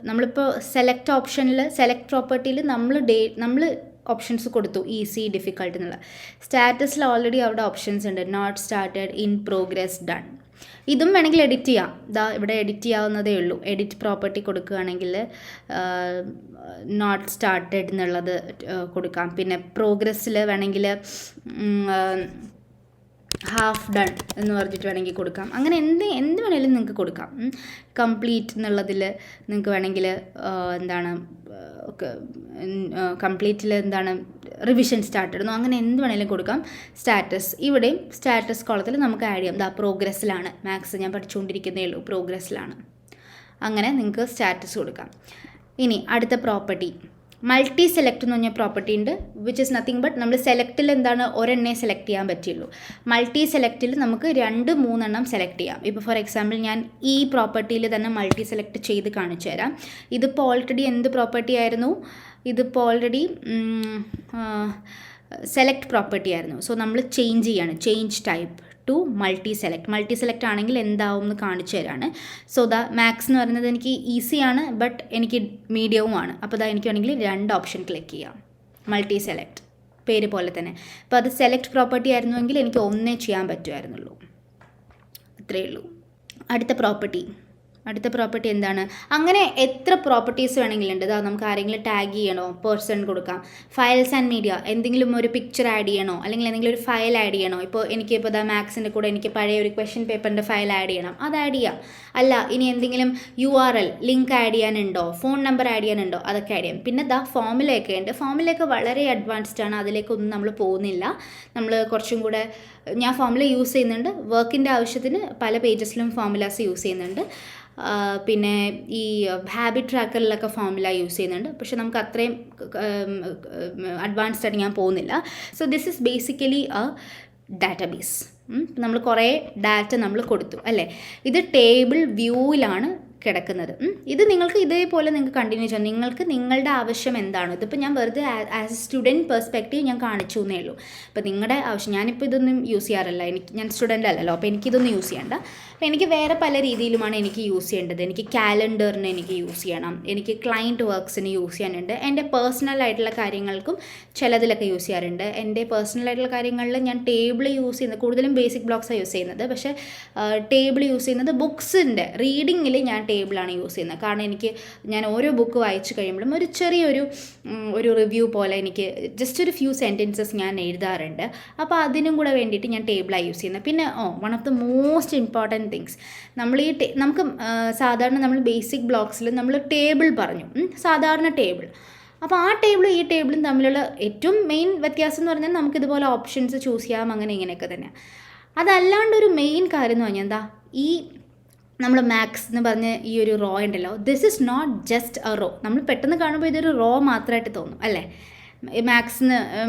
നമ്മളിപ്പോൾ സെലക്ട് ഓപ്ഷനിൽ സെലക്ട് പ്രോപ്പർട്ടിയിൽ നമ്മൾ ഓപ്ഷൻസ് കൊടുത്തു, ഈസി, ഡിഫിക്കൽട്ട് എന്നുള്ള. സ്റ്റാറ്റസിൽ ഓൾറെഡി അവിടെ ഓപ്ഷൻസ് ഉണ്ട്. Not started, in progress, done. ഇതും വേണമെങ്കിൽ എഡിറ്റ് ചെയ്യാം. ഇവിടെ എഡിറ്റ് ചെയ്യാവുന്നതേ ഉള്ളൂ. എഡിറ്റ് പ്രോപ്പർട്ടി കൊടുക്കുകയാണെങ്കിൽ നോട്ട് സ്റ്റാർട്ടഡ് എന്നുള്ളത് കൊടുക്കാം. പിന്നെ പ്രോഗ്രസ്സിൽ വേണമെങ്കിൽ ഹാഫ് ഡൺ എന്ന് പറഞ്ഞിട്ട് വേണമെങ്കിൽ കൊടുക്കാം. അങ്ങനെ എന്ത് വേണമെങ്കിലും നിങ്ങൾക്ക് കൊടുക്കാം. കംപ്ലീറ്റ് എന്നുള്ളതിൽ നിങ്ങൾക്ക് വേണമെങ്കിൽ എന്താണ് കംപ്ലീറ്റിൽ എന്താണ് റിവിഷൻ സ്റ്റാർട്ട് ഇടുന്നു, അങ്ങനെ എന്ത് വേണമെങ്കിലും കൊടുക്കാം. സ്റ്റാറ്റസ്, ഇവിടെയും സ്റ്റാറ്റസ് കോളത്തിൽ നമുക്ക് ആഡ് ചെയ്യാം. പ്രോഗ്രസ്സിലാണ്, മാത്സ് ഞാൻ പഠിച്ചുകൊണ്ടിരിക്കുന്നേ ഉള്ളൂ, പ്രോഗ്രസ്സിലാണ്. അങ്ങനെ നിങ്ങൾക്ക് സ്റ്റാറ്റസ് കൊടുക്കാം. ഇനി അടുത്ത പ്രോപ്പർട്ടി മൾട്ടി സെലക്ട് എന്ന് പറഞ്ഞ പ്രോപ്പർട്ടി ഉണ്ട്, വിച്ച് ഇസ് നത്തിങ് ബട്ട് നമ്മൾ സെലക്റ്റിൽ എന്താണ് ഒരെണ്ണേ സെലക്ട് ചെയ്യാൻ പറ്റുള്ളൂ. മൾട്ടി സെലക്റ്റിൽ നമുക്ക് 2-3 സെലക്ട് ചെയ്യാം. ഇപ്പോൾ ഫോർ എക്സാമ്പിൾ ഞാൻ ഈ പ്രോപ്പർട്ടിയിൽ തന്നെ മൾട്ടി സെലക്ട് ചെയ്ത് കാണിച്ചു തരാം. ഇതിപ്പോൾ ഓൾറെഡി എന്ത് പ്രോപ്പർട്ടി ആയിരുന്നു, ഇതിപ്പോൾ ഓൾറെഡി സെലക്ട് പ്രോപ്പർട്ടി ആയിരുന്നു. സോ നമ്മൾ ചേഞ്ച് ചെയ്യാണ്, change type two multi select ആണെങ്കിൽ എന്താവും എന്ന് കാണിച്ചു തരാണ്. സോ മാത്സ് എന്ന് പറയുന്നത് എനിക്ക് ഈസിയാണ്, ബട്ട് എനിക്ക് മീഡിയവുമാണ്. അപ്പോൾ എനിക്ക് വേണമെങ്കിൽ 2 ഓപ്ഷൻ ക്ലിക്ക് ചെയ്യാം. മൾട്ടി സെലക്ട് പേര് പോലെ തന്നെ. അപ്പോൾ അത് സെലക്ട് പ്രോപ്പർട്ടി ആയിരുന്നുവെങ്കിൽ എനിക്ക് ഒന്നേ ചെയ്യാൻ പറ്റുമായിരുന്നുള്ളൂ. അത്രയേ ഉള്ളൂ. അടുത്ത പ്രോപ്പർട്ടി എന്താണ്? അങ്ങനെ എത്ര പ്രോപ്പർട്ടീസ് വേണമെങ്കിലും ഉണ്ട്. നമുക്ക് ആരെങ്കിലും ടാഗ് ചെയ്യണോ, പേഴ്സൺ കൊടുക്കാം. ഫയൽസ് ആൻഡ് മീഡിയ, എന്തെങ്കിലും ഒരു പിക്ചർ ആഡ് ചെയ്യണോ, അല്ലെങ്കിൽ എന്തെങ്കിലും ഒരു ഫയൽ ആഡ് ചെയ്യണോ. ഇപ്പോൾ മാത്സിൻ്റെ കൂടെ എനിക്ക് പഴയ ഒരു ക്വസ്റ്റ്യൻ പേപ്പറിൻ്റെ ഫയൽ ആഡ് ചെയ്യണം, അത് ആഡ് ചെയ്യാം. അല്ല, ഇനി എന്തെങ്കിലും URL ലിങ്ക് ആഡ് ചെയ്യാനുണ്ടോ, ഫോൺ നമ്പർ ആഡ് ചെയ്യാനുണ്ടോ, അതൊക്കെ ആഡ് ചെയ്യാം. പിന്നെ ഫോമുലയൊക്കെ ഉണ്ട്. ഫോമുലയൊക്കെ വളരെ അഡ്വാൻസ്ഡ് ആണ്, അതിലേക്കൊന്നും നമ്മൾ പോകുന്നില്ല. നമ്മൾ കുറച്ചും കൂടെ, ഞാൻ ഫോമുല യൂസ് ചെയ്യുന്നുണ്ട്, വർക്കിൻ്റെ ആവശ്യത്തിന് പല പേജസിലും ഫോമുലാസ് യൂസ് ചെയ്യുന്നുണ്ട്. പിന്നെ ഈ ഹാബിറ്റ് ട്രാക്കറിലൊക്കെ ഫോമുല യൂസ് ചെയ്യുന്നുണ്ട്. പക്ഷെ നമുക്ക് അത്രയും അഡ്വാൻസ്ഡ് ആയിട്ട് ഞാൻ പോകുന്നില്ല. So this is basically A database. നമ്മൾ കുറേ ഡാറ്റ നമ്മൾ കൊടുത്തു അല്ലേ. ഇത് ടേബിൾ വ്യൂവിലാണ് കിടക്കുന്നത്. ഇത് നിങ്ങൾക്ക് ഇതേപോലെ നിങ്ങൾക്ക് കണ്ടിന്യൂ ചെയ്യാം. നിങ്ങൾക്ക് നിങ്ങളുടെ ആവശ്യം എന്താണ്, ഇതിപ്പോൾ ഞാൻ വെറുതെ ആസ് എ സ്റ്റുഡൻറ്റ് പെർസ്പെക്റ്റീവ് ഞാൻ കാണിച്ചു എന്നേ ഉള്ളൂ. അപ്പോൾ നിങ്ങളുടെ ആവശ്യം, ഞാനിപ്പോൾ ഇതൊന്നും യൂസ് ചെയ്യാറില്ല, ഞാൻ സ്റ്റുഡൻ്റ് അല്ലല്ലോ, അപ്പോൾ എനിക്കിതൊന്നും യൂസ് ചെയ്യണ്ട. അപ്പോൾ എനിക്ക് വേറെ പല രീതിയിലുമാണ് എനിക്ക് യൂസ് ചെയ്യേണ്ടത്. എനിക്ക് കാലണ്ടറിന് എനിക്ക് യൂസ് ചെയ്യണം, എനിക്ക് ക്ലയൻറ്റ് വർക്ക്സിന് യൂസ് ചെയ്യാനുണ്ട്, എൻ്റെ പേഴ്സണൽ ആയിട്ടുള്ള കാര്യങ്ങൾക്കും ചിലതിലൊക്കെ യൂസ് ചെയ്യാറുണ്ട്. എൻ്റെ പേഴ്സണൽ ആയിട്ടുള്ള കാര്യങ്ങളിൽ ഞാൻ ടേബിൾ യൂസ് ചെയ്യുന്നത് കൂടുതലും ബേസിക് ബ്ലോക്സാണ് യൂസ് ചെയ്യുന്നത്. പക്ഷേ ടേബിൾ യൂസ് ചെയ്യുന്നത് ബുക്സിൻ്റെ റീഡിങ്ങിൽ ഞാൻ ടേബിളാണ് യൂസ് ചെയ്യുന്നത്. കാരണം ഞാൻ ഓരോ ബുക്ക് വായിച്ചു കഴിയുമ്പോഴും ഒരു ചെറിയൊരു റിവ്യൂ പോലെ എനിക്ക് ജസ്റ്റ് ഒരു ഫ്യൂ സെൻറ്റൻസസ് ഞാൻ എഴുതാറുണ്ട്. അപ്പോൾ അതിനും കൂടെ വേണ്ടിയിട്ട് ഞാൻ ടേബിളാണ് യൂസ് ചെയ്യുന്നത്. പിന്നെ one of the most important things, നമ്മൾ നമുക്ക് സാധാരണ നമ്മൾ ബേസിക് ബ്ലോക്സിൽ നമ്മൾ ടേബിൾ പറഞ്ഞു, സാധാരണ ടേബിൾ. അപ്പോൾ ആ ടേബിളും ഈ ടേബിളും തമ്മിലുള്ള ഏറ്റവും മെയിൻ വ്യത്യാസം എന്ന് പറഞ്ഞാൽ നമുക്കിതുപോലെ ഓപ്ഷൻസ് ചൂസ് ചെയ്യാം, അങ്ങനെ ഇങ്ങനെയൊക്കെ തന്നെ. അതല്ലാണ്ടൊരു മെയിൻ കാര്യം എന്ന് പറഞ്ഞാൽ എന്താ, ഈ നമ്മൾ മാത്സ് എന്ന് പറഞ്ഞ ഈ ഒരു റോ ഉണ്ടല്ലോ, this is not just a row. നമ്മൾ പെട്ടെന്ന് കാണുമ്പോൾ ഇതൊരു റോ മാത്രമായിട്ട് തോന്നും അല്ലേ.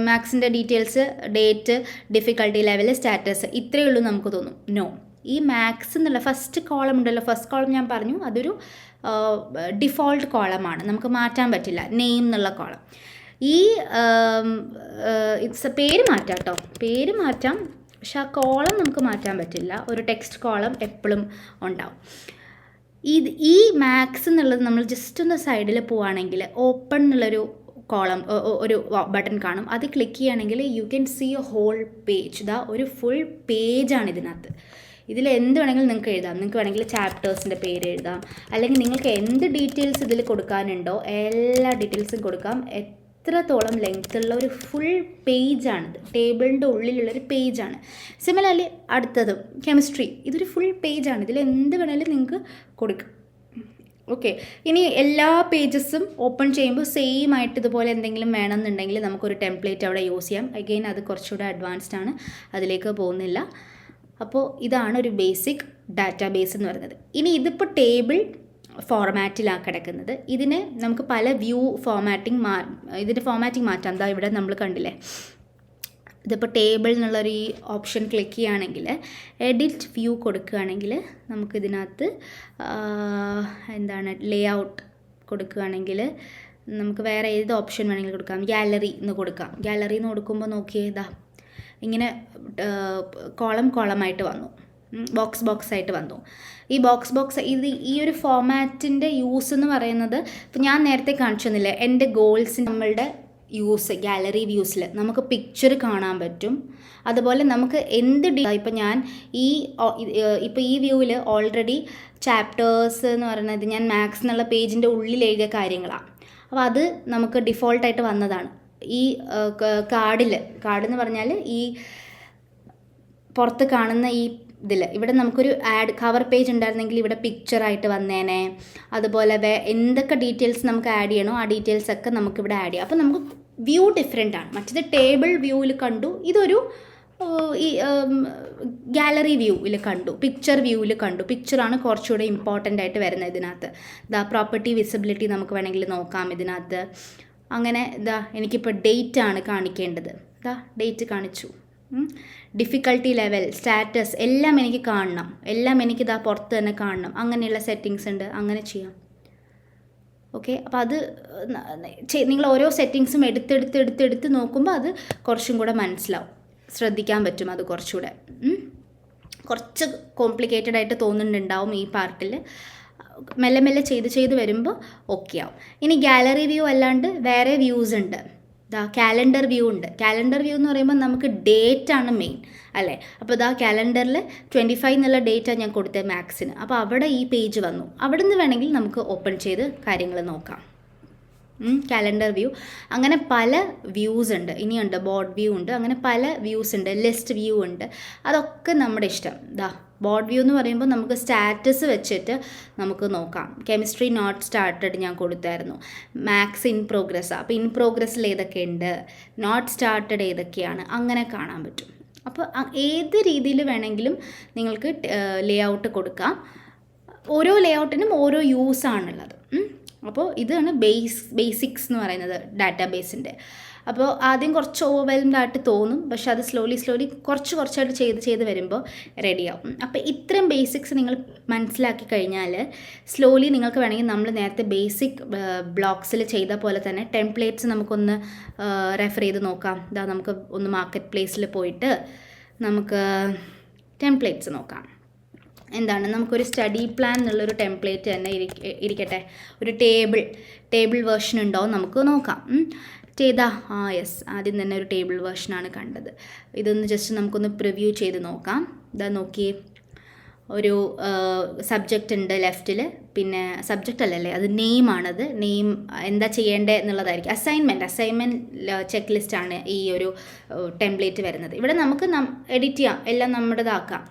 മാത്സിൻ്റെ details, date, difficulty level, status, ഇത്രയേ ഉള്ളൂ നമുക്ക് തോന്നും. നോ, ഈ മാത്സ് എന്നുള്ള ഫസ്റ്റ് കോളം ഉണ്ടല്ലോ, ഫസ്റ്റ് കോളം ഞാൻ പറഞ്ഞു അതൊരു ഡിഫോൾട്ട് കോളമാണ്, നമുക്ക് മാറ്റാൻ പറ്റില്ല. നെയിം എന്നുള്ള കോളം, ഈ പേര് മാറ്റാം കേട്ടോ, പേര് മാറ്റാം, പക്ഷെ ആ കോളം നമുക്ക് മാറ്റാൻ പറ്റില്ല. ഒരു ടെക്സ്റ്റ് കോളം എപ്പോഴും ഉണ്ടാവും. ഈ മാത്സ് എന്നുള്ളത് നമ്മൾ ജസ്റ്റ് ഒന്ന് സൈഡിൽ പോവുകയാണെങ്കിൽ ഓപ്പൺ എന്നുള്ളൊരു കോളം, ഒരു ബട്ടൺ കാണും. അത് ക്ലിക്ക് ചെയ്യുകയാണെങ്കിൽ you can see a whole page. ഒരു ഫുൾ പേജാണ് ഇതിനകത്ത്. ഇതിൽ എന്ത് വേണമെങ്കിലും നിങ്ങൾക്ക് എഴുതാം. നിങ്ങൾക്ക് വേണമെങ്കിൽ ചാപ്റ്റേഴ്സിൻ്റെ പേര് എഴുതാം, അല്ലെങ്കിൽ നിങ്ങൾക്ക് എന്ത് ഡീറ്റെയിൽസ് ഇതിൽ കൊടുക്കാനുണ്ടോ എല്ലാ ഡീറ്റെയിൽസും കൊടുക്കാം. എത്രത്തോളം ലെങ്ത്തുള്ള ഒരു ഫുൾ പേജാണിത്, ടേബിളിൻ്റെ ഉള്ളിലുള്ളൊരു പേജാണ്. സിമിലർലി അടുത്തത് കെമിസ്ട്രി, ഇതൊരു ഫുൾ പേജാണ്, ഇതിൽ എന്ത് വേണമെങ്കിലും നിങ്ങൾക്ക് കൊടുക്കാം. ഓക്കെ, ഇനി എല്ലാ പേജസും ഓപ്പൺ ചെയ്യുമ്പോൾ സെയിം ആയിട്ട് ഇതുപോലെ എന്തെങ്കിലും വേണമെന്നുണ്ടെങ്കിൽ നമുക്കൊരു ടെംപ്ലേറ്റ് അവിടെ യൂസ് ചെയ്യാം. അഗെയിൻ അത് കുറച്ചുകൂടെ അഡ്വാൻസ്ഡ് ആണ്, അതിലേക്ക് പോകുന്നില്ല. അപ്പോൾ ഇതാണ് ഒരു ബേസിക് ഡാറ്റാബേസ് എന്ന് പറയുന്നത്. ഇനി ഇതിപ്പോൾ ടേബിൾ ഫോർമാറ്റിലാണ് കിടക്കുന്നത്. ഇതിന് നമുക്ക് പല വ്യൂ ഇതിൻ്റെ ഫോർമാറ്റിംഗ് മാറ്റാം. എന്താ ഇവിടെ നമ്മൾ കണ്ടില്ലേ, ഇതിപ്പോൾ ടേബിൾ എന്നുള്ളൊരു ഈ ഓപ്ഷൻ ക്ലിക്ക് ചെയ്യുകയാണെങ്കിൽ എഡിറ്റ് വ്യൂ കൊടുക്കുകയാണെങ്കിൽ നമുക്കിതിനകത്ത് ലേ ഔട്ട് കൊടുക്കുകയാണെങ്കിൽ നമുക്ക് വേറെ ഏത് ഓപ്ഷൻ വേണമെങ്കിലും കൊടുക്കാം. ഗാലറി എന്ന് കൊടുക്കാം. ഗാലറി എന്ന് കൊടുക്കുമ്പോൾ നോക്കിയേ, ഇങ്ങനെ കോളമായിട്ട് വന്നു, ബോക്സ് ആയിട്ട് വന്നു. ഈ ബോക്സ് ഈ ഒരു ഫോർമാറ്റിൻ്റെ യൂസ് എന്ന് പറയുന്നത്, ഇപ്പോൾ ഞാൻ നേരത്തെ കാണിച്ചു തന്നില്ലേ എൻ്റെ ഗോൾസ്, നമ്മളുടെ യൂസ് ഗാലറി വ്യൂസിൽ നമുക്ക് പിക്ചർ കാണാൻ പറ്റും. അതുപോലെ നമുക്ക് ഇപ്പം ഞാൻ ഈ വ്യൂവിൽ ഓൾറെഡി ചാപ്റ്റേഴ്സ് എന്ന് പറയുന്നത് ഞാൻ മാത്സ് എന്നുള്ള പേജിൻ്റെ ഉള്ളിൽ എഴുതിയ കാര്യങ്ങളാണ്. അപ്പോൾ അത് നമുക്ക് ഡിഫോൾട്ടായിട്ട് വന്നതാണ്. ഈ കാർഡ് എന്ന് പറഞ്ഞാൽ ഈ പുറത്ത് കാണുന്ന ഈ ഇവിടെ നമുക്കൊരു ആഡ് കവർ പേജ് ഉണ്ടായിരുന്നെങ്കിൽ ഇവിടെ പിക്ചറായിട്ട് വന്നേനെ. അതുപോലെ എന്തൊക്കെ ഡീറ്റെയിൽസ് നമുക്ക് ആഡ് ചെയ്യണോ ആ ഡീറ്റെയിൽസ് ഒക്കെ നമുക്കിവിടെ ആഡ് ചെയ്യാം. അപ്പോൾ നമുക്ക് വ്യൂ ഡിഫറെൻ്റ് ആണ്. മറ്റേത് ടേബിൾ വ്യൂവിൽ കണ്ടു, ഇതൊരു ഈ ഗാലറി വ്യൂവിൽ കണ്ടു, പിക്ചർ വ്യൂവിൽ കണ്ടു. പിക്ചറാണ് കുറച്ചുകൂടെ ഇമ്പോർട്ടൻ്റ് ആയിട്ട് വരുന്നത് ഇതിനകത്ത്. പ്രോപ്പർട്ടി വിസിബിലിറ്റി നമുക്ക് വേണമെങ്കിൽ നോക്കാം ഇതിനകത്ത്. അങ്ങനെ എനിക്കിപ്പോൾ ഡേറ്റ് ആണ് കാണിക്കേണ്ടത്. ഡേറ്റ് കാണിച്ചു. ഡിഫിക്കൽട്ടി ലെവൽ, സ്റ്റാറ്റസ് എല്ലാം എനിക്ക് കാണണം, എല്ലാം എനിക്ക് പുറത്ത് തന്നെ കാണണം. അങ്ങനെയുള്ള സെറ്റിങ്സ് ഉണ്ട്, അങ്ങനെ ചെയ്യാം. ഓക്കെ, അപ്പോൾ അത് നിങ്ങൾ ഓരോ സെറ്റിങ്സും എടുത്ത് നോക്കുമ്പോൾ അത് കുറച്ചും കൂടെ മനസ്സിലാവും, ശ്രദ്ധിക്കാൻ പറ്റും. അത് കുറച്ചുകൂടെ കുറച്ച് കോംപ്ലിക്കേറ്റഡ് ആയിട്ട് തോന്നുന്നുണ്ടാവും ഈ പാർട്ടിൽ. മെല്ലെ മെല്ലെ ചെയ്ത് വരുമ്പോൾ ഓക്കെ ആവും. ഇനി ഗാലറി വ്യൂ അല്ലാണ്ട് വേറെ വ്യൂസ് ഉണ്ട്. കാലണ്ടർ വ്യൂ ഉണ്ട്. കാലണ്ടർ വ്യൂ എന്ന് പറയുമ്പോൾ നമുക്ക് ഡേറ്റ് ആണ് മെയിൻ അല്ലേ. അപ്പോൾ കാലണ്ടറിൽ 25 എന്നുള്ള ഡേറ്റാണ് ഞാൻ കൊടുത്തത് മാത്സിന്. അപ്പോൾ അവിടെ ഈ പേജ് വന്നു. അവിടെ നിന്ന് വേണമെങ്കിൽ നമുക്ക് ഓപ്പൺ ചെയ്ത് കാര്യങ്ങൾ നോക്കാം. കാലണ്ടർ വ്യൂ, അങ്ങനെ പല വ്യൂസ് ഉണ്ട്. ഇനിയുണ്ട് ബോർഡ് വ്യൂ ഉണ്ട്, അങ്ങനെ പല വ്യൂസ് ഉണ്ട്. ലിസ്റ്റ് വ്യൂ ഉണ്ട്. അതൊക്കെ നമ്മുടെ ഇഷ്ടം. ബോർഡ് വ്യൂ എന്ന് പറയുമ്പോൾ നമുക്ക് സ്റ്റാറ്റസ് വെച്ചിട്ട് നമുക്ക് നോക്കാം. കെമിസ്ട്രി നോട്ട് സ്റ്റാർട്ടഡ് ഞാൻ കൊടുത്തായിരുന്നു. മാത്സ് ഇൻ പ്രോഗ്രസ്, അപ്പോൾ ഇൻ പ്രോഗ്രസ്സിൽ ഏതൊക്കെയുണ്ട്, നോട്ട് സ്റ്റാർട്ടഡ് ഏതൊക്കെയാണ്, അങ്ങനെ കാണാൻ പറ്റും. അപ്പോൾ ഏത് രീതിയിൽ വേണമെങ്കിലും നിങ്ങൾക്ക് ലേ ഔട്ട് കൊടുക്കാം. ഓരോ ലേ ഔട്ടിനും ഓരോ യൂസാണുള്ളത്. അപ്പോൾ ഇതാണ് ബേസിക്സ് എന്ന് പറയുന്നത് ഡാറ്റാബേസിൻ്റെ. അപ്പോൾ ആദ്യം കുറച്ച് ഓവർവെൽംഡ് ആയിട്ട് തോന്നും, പക്ഷെ അത് സ്ലോലി കുറച്ചായിട്ട് ചെയ്ത് വരുമ്പോൾ റെഡിയാവും. അപ്പോൾ ഇത്രയും ബേസിക്സ് നിങ്ങൾ മനസ്സിലാക്കി കഴിഞ്ഞാൽ സ്ലോലി നിങ്ങൾക്ക് വേണമെങ്കിൽ നമ്മൾ നേരത്തെ ബേസിക് ബ്ലോക്സിൽ ചെയ്ത പോലെ തന്നെ ടെംപ്ലേറ്റ്സ് നമുക്കൊന്ന് റെഫർ ചെയ്ത് നോക്കാം. നമുക്ക് ഒന്ന് മാർക്കറ്റ് പ്ലേസിൽ പോയിട്ട് നമുക്ക് ടെംപ്ലേറ്റ്സ് നോക്കാം. എന്താണ്, നമുക്കൊരു സ്റ്റഡി പ്ലാൻ എന്നുള്ളൊരു ടെംപ്ലേറ്റ് തന്നെ ഇരിക്കട്ടെ. ഒരു ടേബിൾ വേർഷൻ ഉണ്ടോ നമുക്ക് നോക്കാം. യെസ്, ആദ്യം തന്നെ ഒരു ടേബിൾ വേർഷനാണ് കണ്ടത്. ഇതൊന്ന് ജസ്റ്റ് നമുക്കൊന്ന് പ്രിവ്യൂ ചെയ്ത് നോക്കാം. നോക്കിയേ, ഒരു സബ്ജക്റ്റ് ഉണ്ട് ലെഫ്റ്റിൽ, പിന്നെ സബ്ജക്റ്റ് അല്ലല്ലേ, അത് നെയിമാണത്. നെയിം എന്താ ചെയ്യേണ്ടത് എന്നുള്ളതായിരിക്കും. അസൈൻമെൻറ്റ് ചെക്ക് ലിസ്റ്റാണ് ഈ ഒരു ടെംപ്ലേറ്റ് വരുന്നത്. ഇവിടെ നമുക്ക് എഡിറ്റ് ചെയ്യാം, എല്ലാം നമ്മുടേതാക്കാം.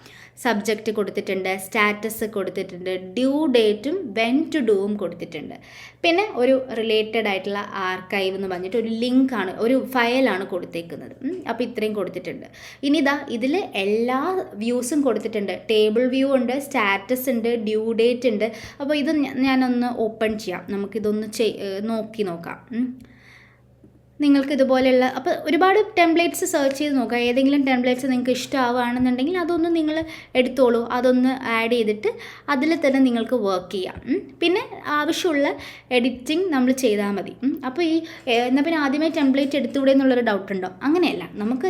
സബ്ജക്റ്റ് കൊടുത്തിട്ടുണ്ട്, സ്റ്റാറ്റസ് കൊടുത്തിട്ടുണ്ട്, ഡ്യൂ ഡേറ്റും വെൻ ടു ഡൂവും കൊടുത്തിട്ടുണ്ട്. പിന്നെ ഒരു റിലേറ്റഡ് ആയിട്ടുള്ള ആർക്കൈവ് എന്ന് പറഞ്ഞിട്ട് ഒരു ലിങ്കാണ്, ഒരു ഫയലാണ് കൊടുത്തേക്കുന്നത്. അപ്പോൾ ഇത്രയും കൊടുത്തിട്ടുണ്ട്. ഇനി ഇതിൽ എല്ലാ വ്യൂസും കൊടുത്തിട്ടുണ്ട്. ടേബിൾ വ്യൂ ഉണ്ട്, സ്റ്റാറ്റസ് ഉണ്ട്, ഡ്യൂ ഡേറ്റ് ഉണ്ട്. അപ്പോൾ ഇത് ഞാനൊന്ന് ഓപ്പൺ ചെയ്യാം, നമുക്കിതൊന്ന് നോക്കി നോക്കാം. നിങ്ങൾക്ക് ഇതുപോലെയുള്ള അപ്പോൾ ഒരുപാട് ടെംപ്ലേറ്റ്സ് സെർച്ച് ചെയ്ത് നോക്കുക. ഏതെങ്കിലും ടെംപ്ലേറ്റ്സ് നിങ്ങൾക്ക് ഇഷ്ടമാവുകയാണെന്നുണ്ടെങ്കിൽ അതൊന്ന് നിങ്ങൾ എടുത്തോളൂ, അതൊന്ന് ആഡ് ചെയ്തിട്ട് അതിൽ തന്നെ നിങ്ങൾക്ക് വർക്ക് ചെയ്യാം. പിന്നെ ആവശ്യമുള്ള എഡിറ്റിംഗ് നമ്മൾ ചെയ്താൽ മതി. അപ്പോൾ എന്നാൽ പിന്നെ ആദ്യമേ ടെംപ്ലേറ്റ് എടുത്തുകൂടെ എന്നുള്ളൊരു ഡൗട്ട് ഉണ്ടോ? അങ്ങനെയല്ല, നമുക്ക്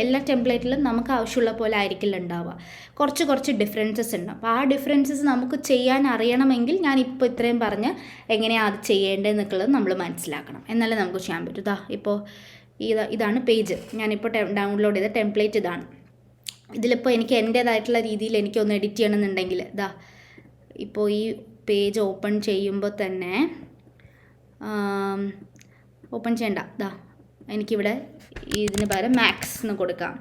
എല്ലാ ടെംപ്ലേറ്റിലും നമുക്ക് ആവശ്യമുള്ള പോലെ ആയിരിക്കില്ല ഉണ്ടാവുക. കുറച്ച് ഡിഫറൻസസ് ഉണ്ടാവും. അപ്പോൾ ആ ഡിഫറൻസസ് നമുക്ക് ചെയ്യാൻ അറിയണമെങ്കിൽ ഞാനിപ്പോൾ ഇത്രയും പറഞ്ഞ് എങ്ങനെയാണ് അത് ചെയ്യേണ്ടതെന്നൊക്കെയുള്ളത് നമ്മൾ മനസ്സിലാക്കണം, എന്നാലേ നമുക്ക് ചെയ്യാൻ പറ്റും. ഇപ്പോൾ ഇതാണ് പേജ്, ഞാനിപ്പോൾ ഡൗൺലോഡ് ചെയ്ത ടെംപ്ലേറ്റ് ഇതാണ്. ഇതിലിപ്പോൾ എനിക്ക് എൻ്റേതായിട്ടുള്ള രീതിയിൽ എനിക്കൊന്ന് എഡിറ്റ് ചെയ്യണമെന്നുണ്ടെങ്കിൽ ഇപ്പോൾ ഈ പേജ് ഓപ്പൺ ചെയ്യുമ്പോൾ തന്നെ ഓപ്പൺ ചെയ്യണ്ട, എനിക്കിവിടെ ഇതിന് പകരം മാത്സ് എന്ന് കൊടുക്കാം.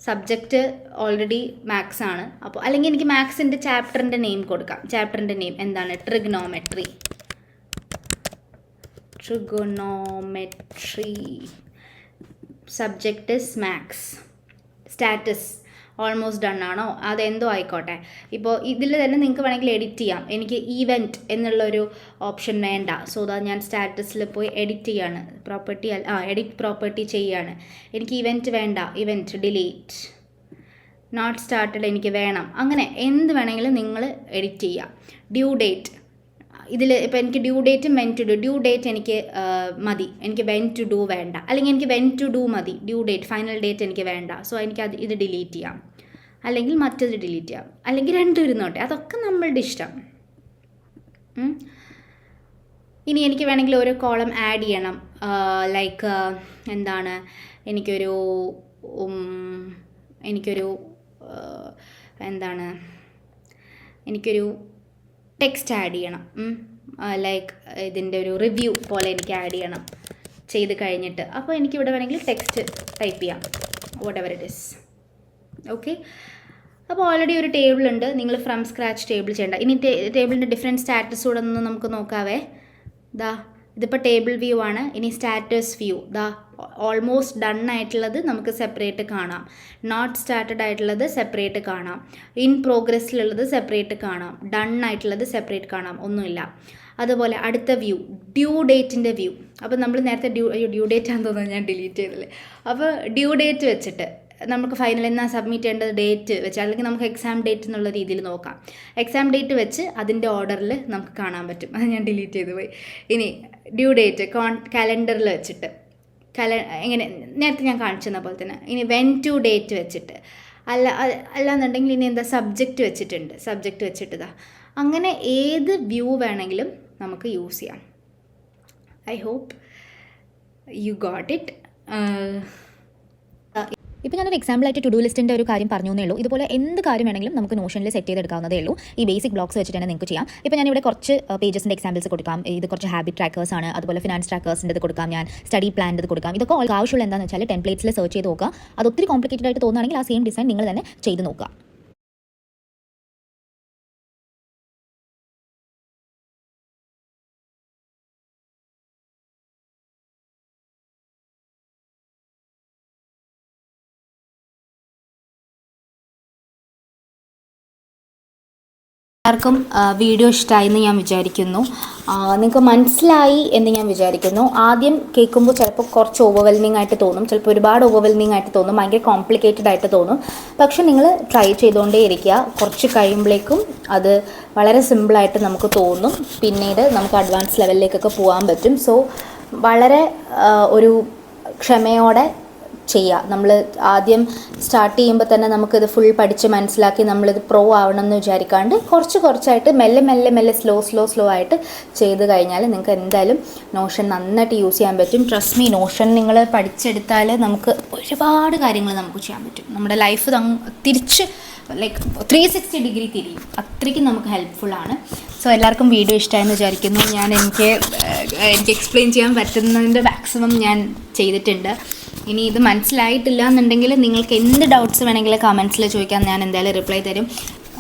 സബ്ജക്റ്റ് ഓൾറെഡി മാത്സ് ആണ്. അപ്പോൾ അല്ലെങ്കിൽ എനിക്ക് മാത്സിൻ്റെ ചാപ്റ്ററിൻ്റെ നെയിം കൊടുക്കാം. ചാപ്റ്ററിൻ്റെ നെയിം എന്താണ്? Trigonometry. Subject is maths. Status almost done ആണോ? അതെന്തോ ആയിക്കോട്ടെ. ഇപ്പോൾ ഇതിൽ തന്നെ നിങ്ങൾക്ക് വേണമെങ്കിൽ എഡിറ്റ് ചെയ്യാം. എനിക്ക് ഈവൻറ്റ് എന്നുള്ളൊരു ഓപ്ഷൻ വേണ്ട. സോ ഞാൻ സ്റ്റാറ്റസിൽ പോയി എഡിറ്റ് ചെയ്യാണ്. എഡിറ്റ് പ്രോപ്പർട്ടി ചെയ്യാണ്. എനിക്ക് ഇവൻറ്റ് വേണ്ട, ഇവൻറ്റ് ഡിലീറ്റ്. നോട്ട് സ്റ്റാർട്ടഡ് എനിക്ക് വേണം. അങ്ങനെ എന്ത് വേണമെങ്കിലും നിങ്ങൾ എഡിറ്റ് ചെയ്യാം. ഡ്യൂ ഡേറ്റ്, ഇതിൽ ഇപ്പോൾ എനിക്ക് ഡ്യൂ ഡേറ്റും when to do. Due date എനിക്ക് മതി, എനിക്ക് വെൻ ടു ഡു വേണ്ട. അല്ലെങ്കിൽ എനിക്ക് വെൻ ടു ഡു മതി, ഡ്യൂ ഡേറ്റ് ഫൈനൽ ഡേറ്റ് എനിക്ക് വേണ്ട. സോ എനിക്ക് ഇത് ഡിലീറ്റ് ചെയ്യാം, അല്ലെങ്കിൽ മറ്റത് ഡിലീറ്റ് ചെയ്യാം, അല്ലെങ്കിൽ രണ്ടും ഇരുന്നോട്ടെ. അതൊക്കെ നമ്മളുടെ ഇഷ്ടം. ഇനി എനിക്ക് വേണമെങ്കിൽ ഒരു കോളം ആഡ് ചെയ്യണം. ലൈക്ക് എന്താണ്, എനിക്കൊരു ടെക്സ്റ്റ് ആഡ് ചെയ്യണം. ലൈക്ക് ഇതിൻ്റെ ഒരു റിവ്യൂ പോലെ എനിക്ക് ആഡ് ചെയ്യണം ചെയ്ത് കഴിഞ്ഞിട്ട്. അപ്പോൾ എനിക്കിവിടെ വേണമെങ്കിൽ ടെക്സ്റ്റ് ടൈപ്പ് ചെയ്യാം, what ever it is. Okay. അപ്പോൾ ഓൾറെഡി ഒരു ടേബിൾ ഉണ്ട്, നിങ്ങൾ ഫ്രം സ്ക്രാച്ച് ടേബിൾ ചെയ്യേണ്ട. ഇനി ടേബിളിൻ്റെ ഡിഫറെൻറ്റ് സ്റ്റാറ്റസ് കൂടെ ഒന്ന് നമുക്ക് നോക്കാവേ. ദാ ഇതിപ്പോൾ ടേബിൾ വ്യൂ ആണ്. ഇനി സ്റ്റാറ്റസ് വ്യൂ, ദാ ഓൾമോസ്റ്റ് ഡൺ ആയിട്ടുള്ളത് നമുക്ക് സെപ്പറേറ്റ് കാണാം, നോട്ട് സ്റ്റാർട്ടഡ് ആയിട്ടുള്ളത് സെപ്പറേറ്റ് കാണാം, ഇൻ പ്രോഗ്രസ്സിലുള്ളത് സെപ്പറേറ്റ് കാണാം, ഡൺ ആയിട്ടുള്ളത് സെപ്പറേറ്റ് കാണാം, ഒന്നുമില്ല. അതുപോലെ അടുത്ത വ്യൂ ഡ്യൂ ഡേറ്റിൻ്റെ വ്യൂ. അപ്പോൾ നമ്മൾ നേരത്തെ ഡ്യൂ ഡേറ്റ് ആണെന്ന് തോന്നുന്നത് ഞാൻ ഡിലീറ്റ് ചെയ്തല്ലേ. അപ്പോൾ ഡ്യൂ ഡേറ്റ് വെച്ചിട്ട് നമുക്ക് ഫൈനൽ എന്നാ സബ്മിറ്റ് ചെയ്യേണ്ടത് ഡേറ്റ് വെച്ച്, അല്ലെങ്കിൽ നമുക്ക് എക്സാം ഡേറ്റ് എന്നുള്ള രീതിയിൽ നോക്കാം. എക്സാം ഡേറ്റ് വെച്ച് അതിൻ്റെ ഓർഡറിൽ നമുക്ക് കാണാൻ പറ്റും. അത് ഞാൻ ഡിലീറ്റ് ചെയ്ത് പോയി. ഇനി ഡ്യൂ ഡേറ്റ് കാലണ്ടറിൽ വെച്ചിട്ട് എങ്ങനെ നേരത്തെ ഞാൻ കാണിച്ചു തന്ന പോലെ തന്നെ. ഇനി വെൻ ടു ഡേറ്റ് വെച്ചിട്ട്, അല്ലാന്നുണ്ടെങ്കിൽ ഇനി എന്താ സബ്ജക്റ്റ് വെച്ചിട്ടുണ്ട്, സബ്ജക്റ്റ് വെച്ചിട്ട് ഇതാ അങ്ങനെ ഏത് വ്യൂ വേണമെങ്കിലും നമുക്ക് യൂസ് ചെയ്യാം. I hope you got it. ഇപ്പോൾ ഞാനൊരു എക്സാമ്പിളായിട്ട് ടു ഡു ലിസ്റ്റിൻ്റെ ഒരു കാര്യം പറഞ്ഞു എന്നേ ഉള്ളൂ. ഇതുപോലെ എന്ത് കാര്യം വേണമെങ്കിലും നമുക്ക് നോഷനിൽ സെറ്റ് ചെയ്തെടുക്കാവുന്നതേ ഉള്ളൂ. ഈ ബേസിക് ബ്ലോക്സ് വെച്ചിട്ട് തന്നെ നിങ്ങൾക്ക് ചെയ്യാം. ഇപ്പോൾ ഞാനിവിടെ കുറച്ച് പേജസിൻ്റെ എക്സാമ്പിൾസ് കൊടുക്കാം. ഇത് കുറച്ച് ഹാബിറ്റ് ട്രാക്കേഴ്സ് ആണ്, അതുപോലെ ഫിനാൻസ് ട്രാക്കേഴ്സിൻ്റെ കൊടുക്കാം, ഞാൻ സ്റ്റഡി പ്ലാൻ്റെ കൊടുക്കാം. ഇതൊക്കെ ആവശ്യമുള്ള എന്താണെന്ന് വെച്ചാൽ ടെംപ്ലേറ്റ്സിൽ സെർച്ച് ചെയ്ത് നോക്കുക. അത് ഒത്തിരി കോംപ്ലിക്കേറ്റഡ് ആയിട്ട് തോന്നുകയാണെങ്കിൽ ആ സെയിം ഡിസൈൻ നിങ്ങൾ തന്നെ ചെയ്ത് നോക്കുക. എല്ലാവർക്കും വീഡിയോ ഇഷ്ടമായി എന്ന് ഞാൻ വിചാരിക്കുന്നു. നിങ്ങൾക്ക് മനസ്സിലായി എന്ന് ഞാൻ വിചാരിക്കുന്നു. ആദ്യം കേൾക്കുമ്പോൾ ചിലപ്പോൾ കുറച്ച് ഓവർവെൽമിംഗ് ആയിട്ട് തോന്നും, ചിലപ്പോൾ ഒരുപാട് ഓവർവെൽമിംഗ് ആയിട്ട് തോന്നും, ഭയങ്കര കോംപ്ലിക്കേറ്റഡ് ആയിട്ട് തോന്നും. പക്ഷെ നിങ്ങൾ ട്രൈ ചെയ്തുകൊണ്ടേ ഇരിക്കുക. കുറച്ച് കഴിയുമ്പോഴേക്കും അത് വളരെ സിമ്പിളായിട്ട് നമുക്ക് തോന്നും. പിന്നീട് നമുക്ക് അഡ്വാൻസ് ലെവലിലേക്കൊക്കെ പോകാൻ പറ്റും. സോ വളരെ ഒരു ക്ഷമയോടെ ചെയ്യുക. നമ്മൾ ആദ്യം സ്റ്റാർട്ട് ചെയ്യുമ്പോൾ തന്നെ നമുക്കിത് ഫുൾ പഠിച്ച് മനസ്സിലാക്കി നമ്മളിത് പ്രോ ആവണം എന്ന് വിചാരിക്കാണ്ട് കുറച്ചായിട്ട് മെല്ലെ സ്ലോ ആയിട്ട് ചെയ്ത് കഴിഞ്ഞാൽ നിങ്ങൾക്ക് എന്തായാലും നോഷൻ നന്നായിട്ട് യൂസ് ചെയ്യാൻ പറ്റും. ട്രസ്റ്റ് മീ, നോഷൻ നിങ്ങൾ പഠിച്ചെടുത്താൽ നമുക്ക് ഒരുപാട് കാര്യങ്ങൾ നമുക്ക് ചെയ്യാൻ പറ്റും. നമ്മുടെ ലൈഫ് തിരിച്ച് ലൈക്ക് 360 ഡിഗ്രി തിരിയും. അത്രയ്ക്കും നമുക്ക് ഹെൽപ്ഫുള്ളാണ്. സോ എല്ലാവർക്കും വീഡിയോ ഇഷ്ടമായെന്ന് വിചാരിക്കുന്നു. എനിക്ക് എക്സ്പ്ലെയിൻ ചെയ്യാൻ പറ്റുന്നതിൻ്റെ മാക്സിമം ഞാൻ ചെയ്തിട്ടുണ്ട്. ഇനി ഇത് മനസ്സിലായിട്ടില്ല എന്നുണ്ടെങ്കിൽ നിങ്ങൾക്ക് എന്ത് ഡൗട്ട്സ് വേണമെങ്കിലും കമൻസിൽ ചോദിക്കാൻ ഞാൻ എന്തായാലും റിപ്ലൈ തരും.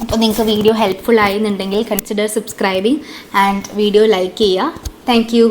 അപ്പോൾ നിങ്ങൾക്ക് വീഡിയോ ഹെൽപ്ഫുൾ ആയെന്നുണ്ടെങ്കിൽ consider subscribing and video like ചെയ്യുക. Thank U.